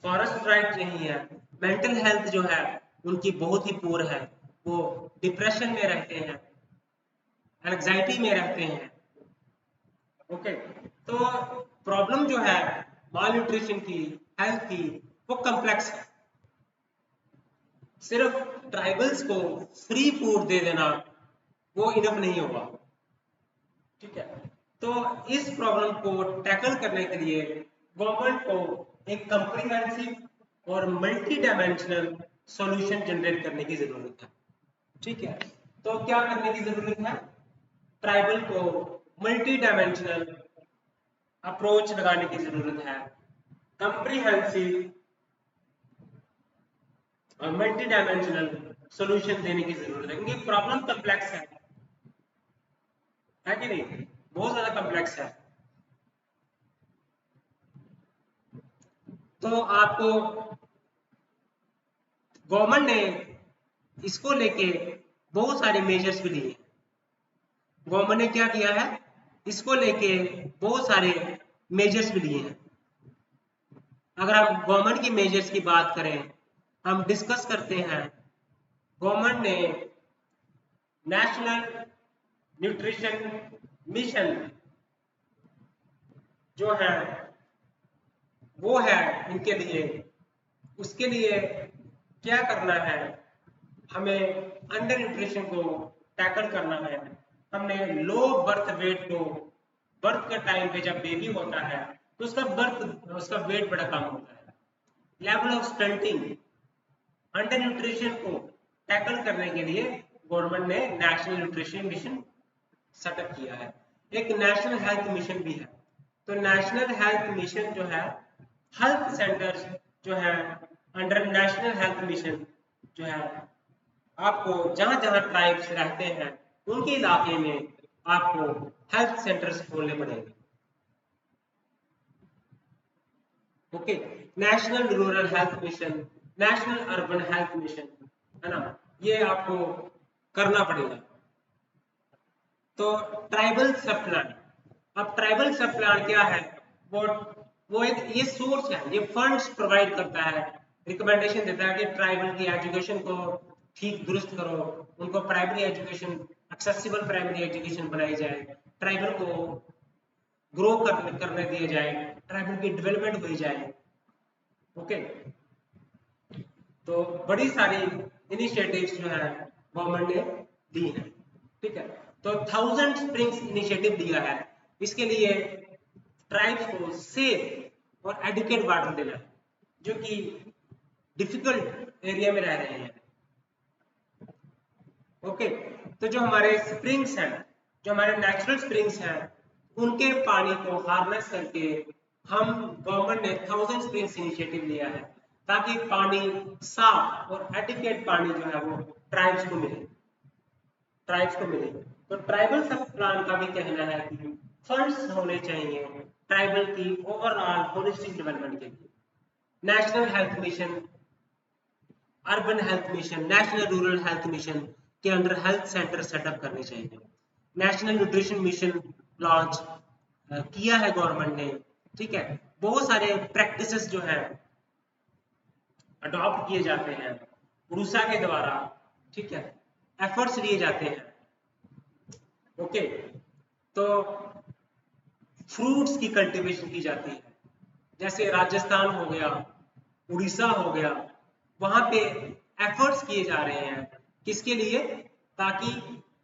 फॉरेस्ट राइट नहीं है, मेंटल हेल्थ जो है उनकी बहुत ही पुअर है, वो डिप्रेशन में रहते हैं, एंजाइटी में रहते हैं। ओके, तो प्रॉब्लम जो है माल न्यूट्रिशन की, हेल्थ की, वो कम्प्लेक्स है। सिर्फ ट्राइबल्स को फ्री फूड दे देना वो इनफ नहीं होगा, ठीक है। तो इस प्रॉब्लम को टैकल करने के लिए गवर्नमेंट को एक कंप्रिहेंसिव और मल्टी डायमेंशनल सॉल्यूशन जनरेट करने की जरूरत है, ठीक है। तो क्या करने की जरूरत है? ट्राइबल को मल्टी डायमेंशनल अप्रोच लगाने की जरूरत है, कंप्रिहेंसिव और मल्टी डायमेंशनल सॉल्यूशन देने की जरूरत है, क्योंकि प्रॉब्लम कम्प्लेक्स है कि नहीं? बहुत ज्यादा कम्प्लेक्स है। तो आपको गवर्नमेंट ने इसको लेके बहुत सारे मेजर्स भी लिए। गवर्नमेंट ने क्या किया है? इसको लेके बहुत सारे मेजर्स भी लिए हैं। अगर हम गवर्नमेंट की मेजर्स की बात करें, हम डिस्कस करते हैं, गवर्नमेंट ने नेशनल न्यूट्रिशन मिशन जो है वो है इनके लिए। उसके लिए क्या करना है? हमें अंडर न्यूट्रिशन को टैकल करना है। हमने लो बर्थ वेट को, बर्थ के टाइम पे जब बेबी होता है तो उसका वेट बड़ा कम होता है। Level of stunting, under nutrition को टैकल करने के लिए गवर्नमेंट ने नेशनल न्यूट्रिशन मिशन सेटअप किया है। एक नेशनल हेल्थ मिशन भी है। तो नेशनल हेल्थ मिशन जो है, हेल्थ सेंटर्स जो है अंडर नेशनल हेल्थ मिशन जो है, आपको जहां जहां ट्राइब्स रहते हैं उनके इलाके में आपको हेल्थ सेंटर्स खोलने पड़ेंगे। Okay, national rural health mission, national urban health mission, है ना, ये आपको करना पड़ेगा। तो ट्राइबल सब प्लान, अब ट्राइबल सब प्लान क्या है? वो एक ये सोर्स है, ये फंड्स प्रोवाइड करता है, रिकमेंडेशन देता है कि ट्राइबल की एजुकेशन को ठीक दुरुस्त करो, उनको primary education, accessible primary education बनाई जाए, ट्राइबल को ग्रो करने दिया जाए, ट्राइबल की डेवलपमेंट हुई जाए। ओके, तो बड़ी सारी इनिशिएटिव्स जो है गवर्नमेंट ने दी है, ठीक है। तो 1000 स्प्रिंग्स इनिशिएटिव दिया है। इसके लिए ट्राइब्स को सेफ और एडुकेट वाटर देना है, जो कि डिफिकल्ट एरिया में रह रहे हैं। ओके, तो जो हमारे स्प्रिंग्स हैं, जो हमारे नेचुरल स्प्रिंग्स हैं, उनके पानी को हार्नेस करके हम, गवर्नमेंट ने 1000 स्प्रिंग्स इनिशिएटिव लिया है ताकि पानी साफ और एडिक्वेट पानी जो है वो ट्राइब्स को मिले, तो ट्राइबल सब प्लान का भी कहना है कि फंड्स होने चाहिए ट्राइबल की ओवरऑल होलिस्टिक डेवलपमेंट के लिए। National health mission, urban health mission, national rural health mission के अंडर हेल्थ सेंटर सेटअप करने चाहिए। नेशनल न्यूट्रिशन मिशन लॉन्च किया है गवर्नमेंट ने, ठीक है। बहुत सारे प्रैक्टिसेस जो है अडॉप्ट किए जाते हैं उड़ीसा के द्वारा, ठीक है, एफर्ट्स लिए जाते हैं। ओके, तो फ्रूट्स की कल्टीवेशन की जाती है, जैसे राजस्थान हो गया, उड़ीसा हो गया, वहां पे एफर्ट्स किए जा रहे हैं। किसके लिए? ताकि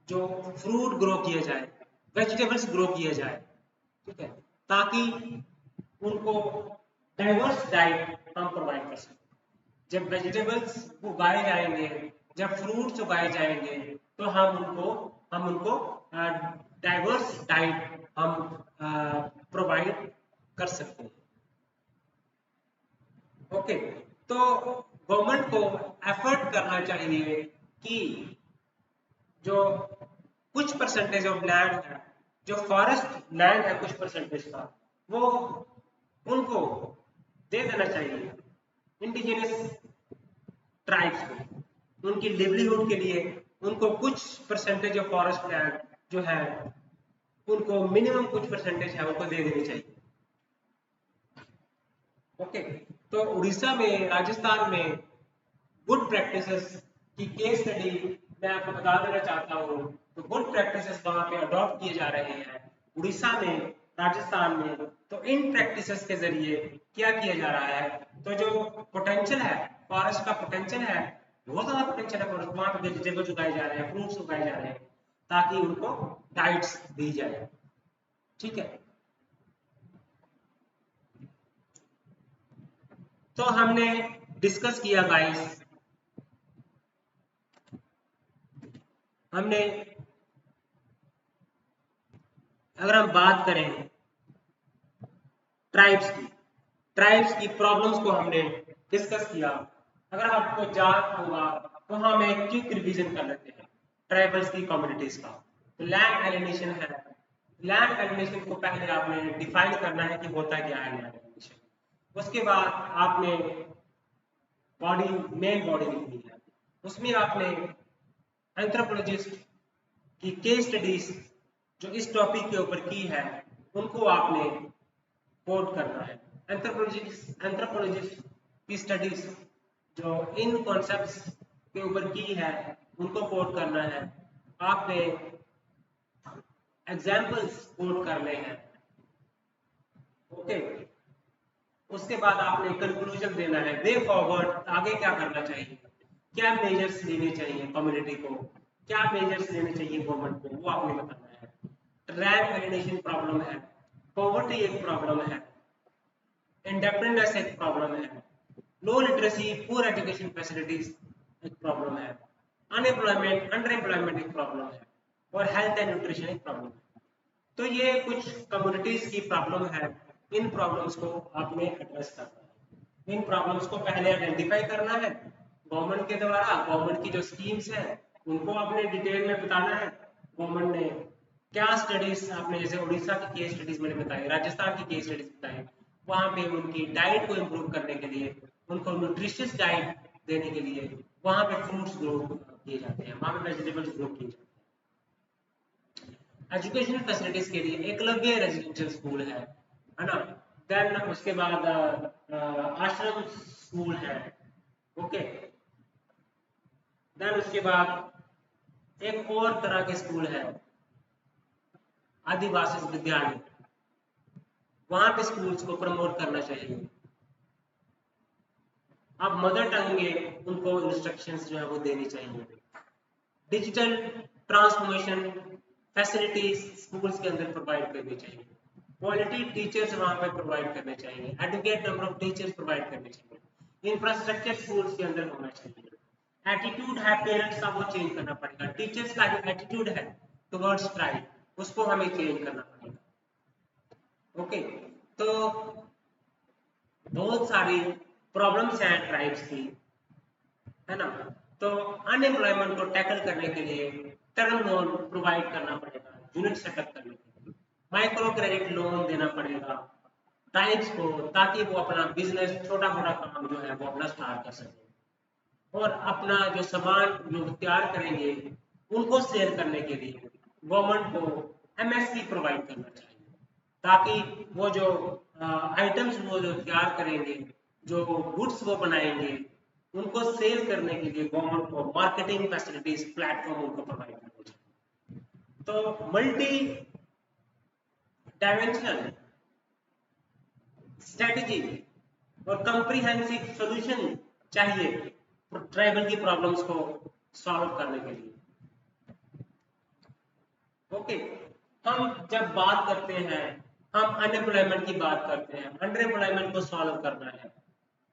जो फ्रूट ग्रो किया जाए, वेजिटेबल्स ग्रो किया जाए, ठीक है, ताकि उनको डाइवर्स डाइट हम प्रोवाइड कर सकें। जब वेजिटेबल्स उगाए जाएंगे, जब फ्रूट्स उगाए जाएंगे, तो हम उनको डाइवर्स डाइट हम प्रोवाइड कर सकते हैं। ओके, तो गवर्नमेंट को एफर्ट करना चाहिए कि जो कुछ परसेंटेज ऑफ लैंड है, जो फॉरेस्ट लैंड है कुछ परसेंटेज का, वो उनको दे देना चाहिए इंडिजिनस ट्राइब्स को, उनकी लिवलीहुड के लिए। उनको कुछ परसेंटेज ऑफ फॉरेस्ट लैंड जो है, उनको मिनिमम कुछ परसेंटेज है उनको दे देनी चाहिए। ओके, तो उड़ीसा में, राजस्थान में गुड प्रैक्टिसेस की केस स्टडी मैं आपको बता देना चाहता हूँ। तो गुड प्रैक्टिसेस वहाँ पे अडॉप्ट किए जा रहे हैं उड़ीसा में, राजस्थान में। तो इन प्रैक्टिसेस के जरिए क्या किया जा रहा है, तो जो पोटेंशियल है फॉरेस्ट का, पोटेंशियल है बहुत ज्यादा पोटेंशियल है फॉरेस्ट, वहाँ पे वेजिटेबल्स उगाए जा रहे हैं, फ्रूट्स उगाए जा रहे हैं ताकि उनको डाइट्स दी जाए। ठीक है, तो हमने डिस्कस किया गाइस, हमने अगर हम बात करें ट्राइब्स की प्रॉब्लम्स को हमने डिस्कस किया। अगर आपको याद होगा तो हम एक क्विक रिवीजन कर लेते हैं ट्राइबल्स की कम्युनिटीज का। तो लैंड एलिनेशन है, लैंड एलिनेशन को पहले आपने डिफाइन करना है कि होता क्या है लैंड एलिनेशन। उसके बाद आपने बॉडी, मेन बॉडी लिखनी है, उसमें आपने एंथ्रोपोलॉजिस्ट की केस स्टडीज जो इस टॉपिक के ऊपर की है उनको आपने कोट करना है। एंथ्रोपोलॉजिस्ट की स्टडीज जो इन कॉन्सेप्ट्स के ऊपर की है उनको कोट करना है। आपने एग्जाम्पल्स कोट करने हैं। ओके, उसके बाद आपने कंक्लूजन देना है, वे फॉरवर्ड, आगे क्या करना चाहिए, क्या मेजर्स लेने चाहिए कम्युनिटी को, क्या मेजर्स लेने चाहिए गवर्नमेंट को, वो आपने बताना है। रैंक एलिनेशन प्रॉब्लम है, पॉवर्टी एक प्रॉब्लम है, इंडेपेंडेंस एक प्रॉब्लम है, लो लिटरेसी, पुअर एजुकेशन फैसिलिटीज एक प्रॉब्लम है, अनएम्प्लॉयमेंट, अंडर एम्प्लॉयमेंट एक प्रॉब्लम है, और हेल्थ एंड न्यूट्रिशन एक प्रॉब्लम है। तो ये कुछ कम्युनिटीज की प्रॉब्लम है, इन प्रॉब्लम्स को आपने एड्रेस करना है। इन प्रॉब्लम्स को पहले आइडेंटिफाई करना है गवर्नमेंट के द्वारा, गवर्नमेंट की जो स्कीम्स है उनको आपने डिटेल में बताना है। गवर्नमेंट ने क्या स्टडीज, आपने जैसे उड़ीसा की केस स्टडीज मैंने बताई, राजस्थान की केस स्टडीज बताई, वहां पे उनकी डाइट को इम्प्रूव करने के लिए, उनको न्यूट्रिशियस डाइट देने के लिए वहां पे फ्रूट्स ग्रो किए जाते हैं, वहां पे वेजिटेबल्स ग्रो किए जाते हैं। एजुकेशनल फैसिलिटीज के लिए एकलव्य रेजिडेंशियल स्कूल है ना। देन उसके बाद आश्रम स्कूल है। ओके, देन उसके बाद एक और तरह के स्कूल है आदिवासी विद्यालय, वहां पे स्कूल्स को प्रमोट करना चाहिए। अब मदर टंग में उनको इंस्ट्रक्शंस जो है वो देनी चाहिए। डिजिटल ट्रांसफॉर्मेशन फैसिलिटीज स्कूल्स के अंदर प्रोवाइड करनी चाहिए। क्वालिटी टीचर्स वहां पर प्रोवाइड करने चाहिए, educate number of teachers provide करने चाहिए, इंफ्रास्ट्रक्चर स्कूल्स के अंदर होना चाहिए। एटीट्यूड है पेरेंट्स का, वो चेंज करना पड़ेगा। टीचर्स का जो एटीट्यूड है टुवर्ड्स ट्राइब उसको हमें चेंज करना पड़ेगा। ओके, तो बहुत सारी प्रॉब्लम्स हैं ट्राइब्स की, है ना। तो अनएम्प्लॉयमेंट को टैकल करने के लिए टर्म लोन प्रोवाइड करना पड़ेगा, यूनिट सेटअप करने के लिए माइक्रो क्रेडिट लोन देना पड़ेगा ट्राइब्स को, ताकि वो अपना बिजनेस, छोटा मोटा काम जो है वो अपना स्टार्ट कर सके, और अपना जो सामान जो तैयार करेंगे उनको सेल करने के लिए गवर्नमेंट को एमएसपी प्रोवाइड करना चाहिए, ताकि वो जो आइटम्स वो जो तैयार करेंगे, जो गुड्स वो बनाएंगे, उनको सेल करने के लिए गवर्नमेंट को मार्केटिंग फैसिलिटीज प्लेटफॉर्म उनको प्रोवाइड करना चाहिए। तो मल्टी डायमेंशनल स्ट्रेटेजी और कंप्रीहेंसिव सॉल्यूशन चाहिए ट्राइबल की प्रॉब्लम्स को सॉल्व करने के लिए। ओके, हम जब बात करते हैं, हम अनएम्प्लॉयमेंट की बात करते हैं, अंडर एम्प्लॉयमेंट को सॉल्व करना है,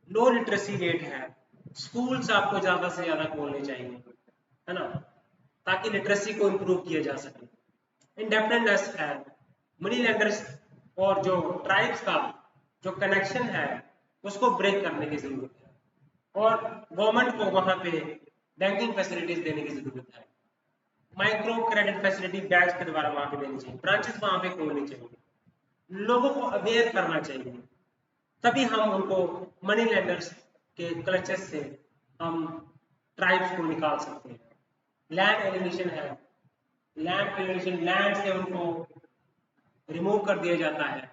लो लिटरेसी रेट है, स्कूल्स आपको ज्यादा से ज्यादा खोलने चाहिए, है ना, ताकि लिटरेसी को इम्प्रूव किया जा सके। इंडिपेंडेंस है, मनी लेंडर्स और जो ट्राइब्स का जो कनेक्शन है उसको ब्रेक करने की जरूरत है, और गवर्नमेंट को वहां पे बैंकिंग फैसिलिटीज देने की जरूरत है। माइक्रो क्रेडिट फैसिलिटी बैंक के द्वारा वहां पे देनी चाहिए, ब्रांचेस वहां पे खोलनी चाहिए, लोगों को अवेयर करना चाहिए, तभी हम उनको मनी लेंडर्स के क्लचेस से हम ट्राइब्स को निकाल सकते हैं। लैंड एलिमिनेशन है, लैंड एलिमिनेशन, लैंड से उनको रिमूव कर दिया जाता है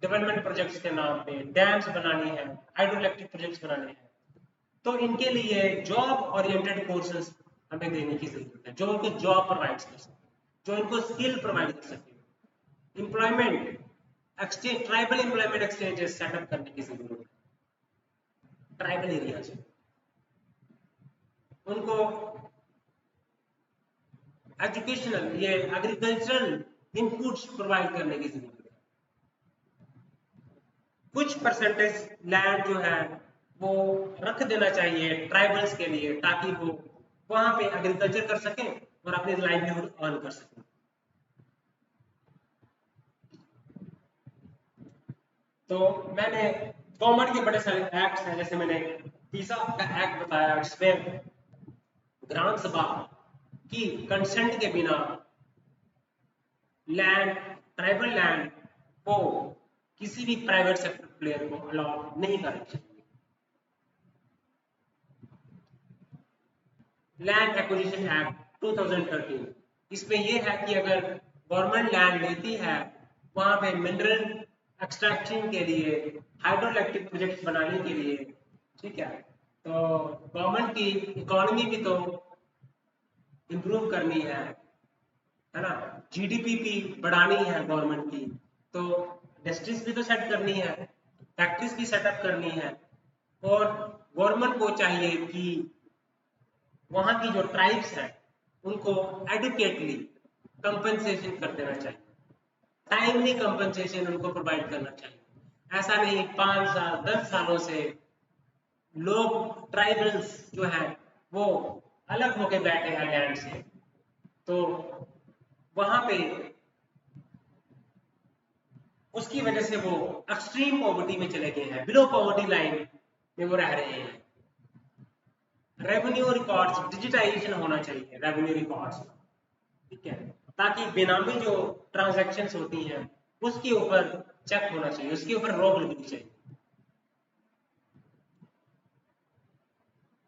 डेवलपमेंट प्रोजेक्ट्स के नाम पे, डैम्स बनानी है, हाइड्रो इलेक्ट्रिक प्रोजेक्ट्स बनाने हैं। तो इनके लिए जॉब ओरिएंटेड कोर्सेज हमें देने की जरूरत है, जो उनको जॉब प्रोवाइड कर सके, जो इनको स्किल प्रोवाइड कर सके। Employment exchange, tribal employment exchanges setup करने की जरूरत है ट्राइबल एरियाज में। उनको एजुकेशनल, ये एग्रीकल्चरल इनपुट्स प्रोवाइड करने की जरूरत है। कुछ परसेंटेज लैंड जो है वो रख देना चाहिए ट्राइबल्स के लिए, ताकि वो वहां पे एग्रीकल्चर कर सकें और अपनी लाइवलीहुड अर्न कर सकें। तो मैंने गवर्नमेंट के बड़े सारे एक्ट्स हैं, जैसे मैंने तीसरा का एक्ट बताया, जिसमें ग्राम सभा की कंसेंट के बिना लैंड, ट्राइबल लैंड को किसी भी प्राइवेट सेक्टर प्लेयर को अलाउ नहीं करना चाहिए। लैंड एक्विजिशन एक्ट 2013, इसमें यह है कि अगर गवर्नमेंट लैंड लेती है, वहां पे मिनरल एक्सट्रैक्शन के लिए, हाइड्रो इलेक्ट्रिक प्रोजेक्ट बनाने के लिए, ठीक है, तो गवर्नमेंट की इकोनॉमी भी तो इम्प्रूव करनी है ना, जीडीपी भी बढ़ानी है गवर्नमेंट की, तो इंडस्ट्रीज भी तो सेट करनी है, फैक्ट्रीज भी सेटअप करनी है, और गवर्नमेंट को चाहिए कि वहां की जो ट्राइब्स है उनको एडुकेटली कंपनसेशन कर देना चाहिए, टाइमली कंपनसेशन उनको प्रोवाइड करना चाहिए। ऐसा नहीं 5 साल 10 सालों से लोग ट्राइबल्स जो है वो अलग होके बैठे हैं लैंड से, तो वहां पे उसकी वजह से वो एक्सट्रीम पॉवर्टी में चले गए हैं, बिलो पॉवर्टी लाइन में वो रह रहे हैं। रेवेन्यू रिकॉर्ड्स डिजिटाइजेशन होना चाहिए, रेवेन्यू रिकॉर्ड्स, ठीक है, ताकि बेनामी जो ट्रांजैक्शंस होती हैं उसके ऊपर चेक होना चाहिए, उसके ऊपर रोक लगनी चाहिए,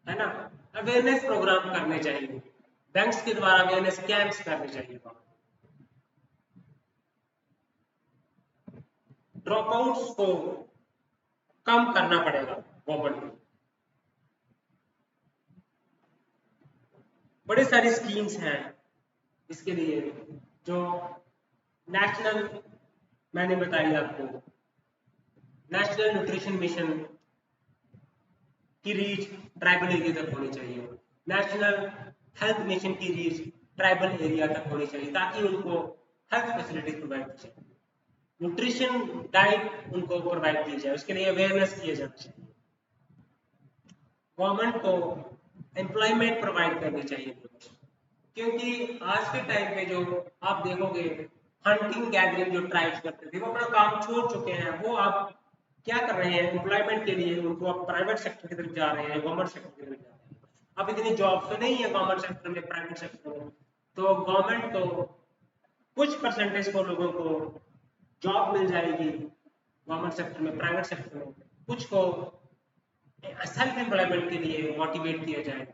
है ना। अवेयरनेस प्रोग्राम करने चाहिए, बैंक्स के द्वारा अवेयरनेस कैंप्स करने चाहिए। ड्रॉप आउट्स को कम करना पड़ेगा गवर्नमेंट को। बड़े सारी स्कीम्स हैं इसके लिए, जो नेशनल, मैंने बताई आपको, नेशनल न्यूट्रिशन मिशन की रीच ट्राइबल एरिया तक होनी चाहिए, नेशनल हेल्थ मिशन की रीच ट्राइबल एरिया तक होनी चाहिए, ताकि उनको हेल्थ फैसिलिटीज प्रोवाइड की जाए, न्यूट्रिशन डाइट उनको प्रोवाइड की जाए, उसके लिए अवेयरनेस किया जाना चाहिए। गवर्नमेंट को एम्प्लॉयमेंट प्रोवाइड करनी चाहिए, क्योंकि आज के टाइम पे जो आप देखोगे हंटिंग गैदरिंग जो ट्राइब्स करते थे वो अपना काम छोड़ चुके हैं, वो आप क्या कर रहे हैं एम्प्लॉयमेंट के लिए, उनको आप प्राइवेट सेक्टर की तरफ जा रहे हैं, गवर्नमेंट सेक्टर की तरफ जा रहे हैं। अब इतनी जॉब तो नहीं है गवर्नमेंट सेक्टर में, प्राइवेट सेक्टर में, तो गवर्नमेंट को कुछ परसेंटेज को लोगों को जॉब मिल जाएगी गवर्नमेंट सेक्टर में, प्राइवेट सेक्टर में, कुछ को सेल्फ एम्प्लॉयमेंट के लिए मोटिवेट किया जाए।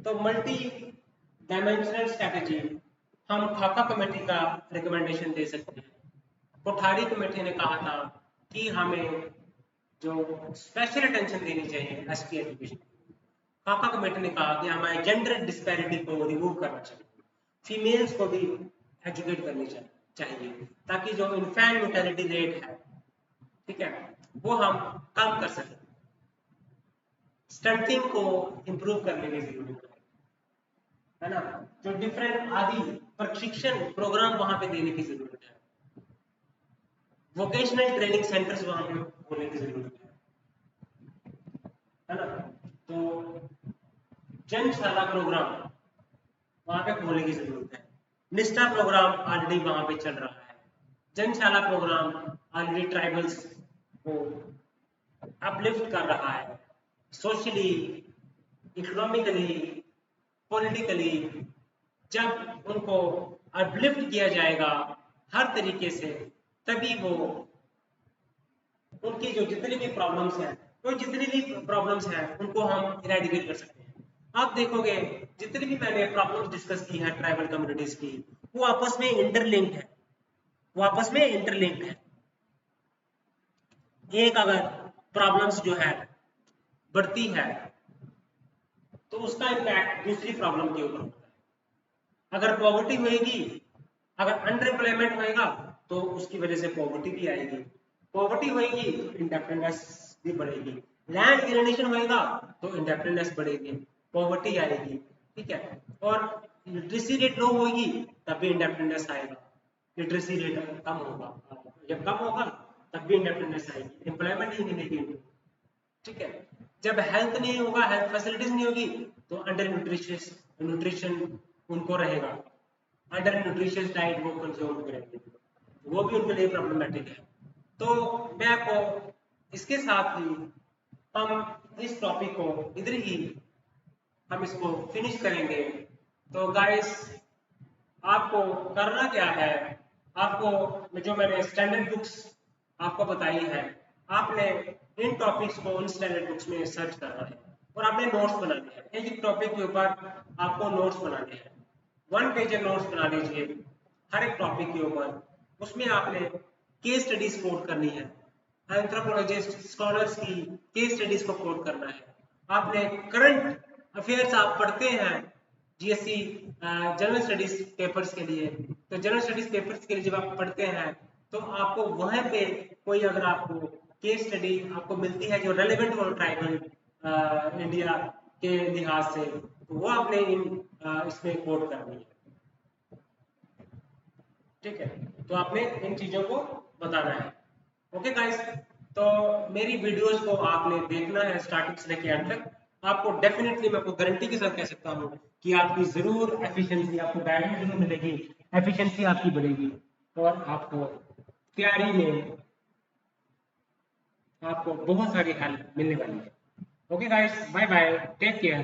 तो मल्टी डायमेंशनल स्ट्रेटेजी हम खाका कमेटी का रिकमेंडेशन दे सकते हैं। कोठारी कमेटी ने कहा था कि हमें जो स्पेशल अटेंशन देनी चाहिए एसटी एजुकेशन, खाका कमेटी ने कहा कि हमें जेंडर डिस्पैरिटी को रिमूव करना चाहिए, फीमेल्स को भी एजुकेट करनी चाहिए, ताकि जो इन्फेंट मोर्टेलिटी रेट है, ठीक है, वो हम कम कर सकें। स्टंटिंग को इंप्रूव करने की जरूरत है ना, जो डिफरेंट आदि प्रशिक्षण प्रोग्राम वहां पे देने की जरूरत है, वोकेशनल ट्रेनिंग सेंटर्स वहां पे खोलने की जरूरत है ना। तो जनशाला प्रोग्राम वहां पे खोलने की जरूरत है। निष्ठा प्रोग्राम ऑलरेडी वहां पे चल रहा है, जनशाला प्रोग्राम ऑलरेडी ट्राइबल्स को अपलिफ्ट कर रहा है, सोशली, इकोनॉमिकली, पॉलिटिकली। जब उनको अपलिफ्ट किया जाएगा हर तरीके से, तभी वो उनकी जो जितनी भी प्रॉब्लम्स हैं, तो जितनी भी प्रॉब्लम्स हैं उनको हम इरेडिकेट कर सकते हैं। आप देखोगे जितनी भी मैंने प्रॉब्लम्स डिस्कस की है ट्राइबल कम्युनिटीज की, वो आपस में इंटरलिंक्ड है, वो आपस में इंटरलिंक्ड है। एक अगर प्रॉब्लम्स जो है बढ़ती है तो उसका इम्पैक्ट दूसरी प्रॉब्लम के ऊपर होता है। अगर पॉवर्टी होएगी, अगर अनएम्प्लॉयमेंट होएगा तो उसकी वजह से पॉवर्टी भी आएगी, पॉवर्टी होएगी तो इंडेपेंडेंस भी बढ़ेगी, लैंड एलिनेशन होएगा तो इंडेपेंडेंस बढ़ेगी, पॉवर्टी आएगी, ठीक है। और लिटरेसी रेट लो होगी तब भी इंडेपेंडेंस आएगा, लिटरेसी रेट कम होगा, जब कम होगा तब भी इंडेपेंडेंस आएगी, एम्प्लॉयमेंट ही नहीं मिलेगी, ठीक है। जब हेल्थ नहीं होगा, हेल्थ फैसिलिटीज नहीं होगी तो अंडर न्यूट्रिशन उनको रहेगा, अंडर न्यूट्रिशियस डाइट वो कंज्यूम करेंगे, वो भी उनके लिए प्रॉब्लमेटिक है। तो मैं आपको इसके साथ ही हम इस टॉपिक को इधर ही हम इसको फिनिश करेंगे। तो गाइस आपको करना क्या है, आपको जो मैंने स्टैंडर्ड बुक्स आपको बताई है, आपने इन टॉपिक्स को उन स्टैंडर्ड बुक्स में सर्च करना है और आपने नोट्स बनाने हैं, एक एक टॉपिक के ऊपर आपको नोट्स बनाने हैं, 1 पेज नोट्स बना लीजिए हर एक टॉपिक के ऊपर। उसमें आपने केस स्टडीज कोट करनी है, एंथ्रोपोलॉजिस्ट स्कॉलर्स की केस स्टडीज को कोट करना है, आपने करंट अफेयर्स आप पढ़ते हैं जीएससी जनरल स्टडीज पेपर्स के लिए, तो जनरल स्टडीज पेपर्स के लिए जब आप पढ़ते हैं तो आपको वहां पे कोई अगर आपको केस स्टडी आपको मिलती है जो रेलेवेंट हो ट्राइबल इंडिया के लिहाज से, तो वो आपने इसमें कोट करनी है, ठीक है। तो आपने इन चीजों को बताना है, ओके गाइस। तो मेरी वीडियोस को आपने देखना है स्टार्टिंग से लेकर एंड तक, आपको डेफिनेटली मैं आपको गारंटी के साथ कह सकता हूँ कि आपकी जरूर एफिशिएंसी, आपको गाइडेंस जरूर मिलेगी, एफिशिएंसी आपकी बढ़ेगी और आपको तैयारी में आपको बहुत सारी हेल्प मिलने वाली है। Okay guys, bye bye, take care.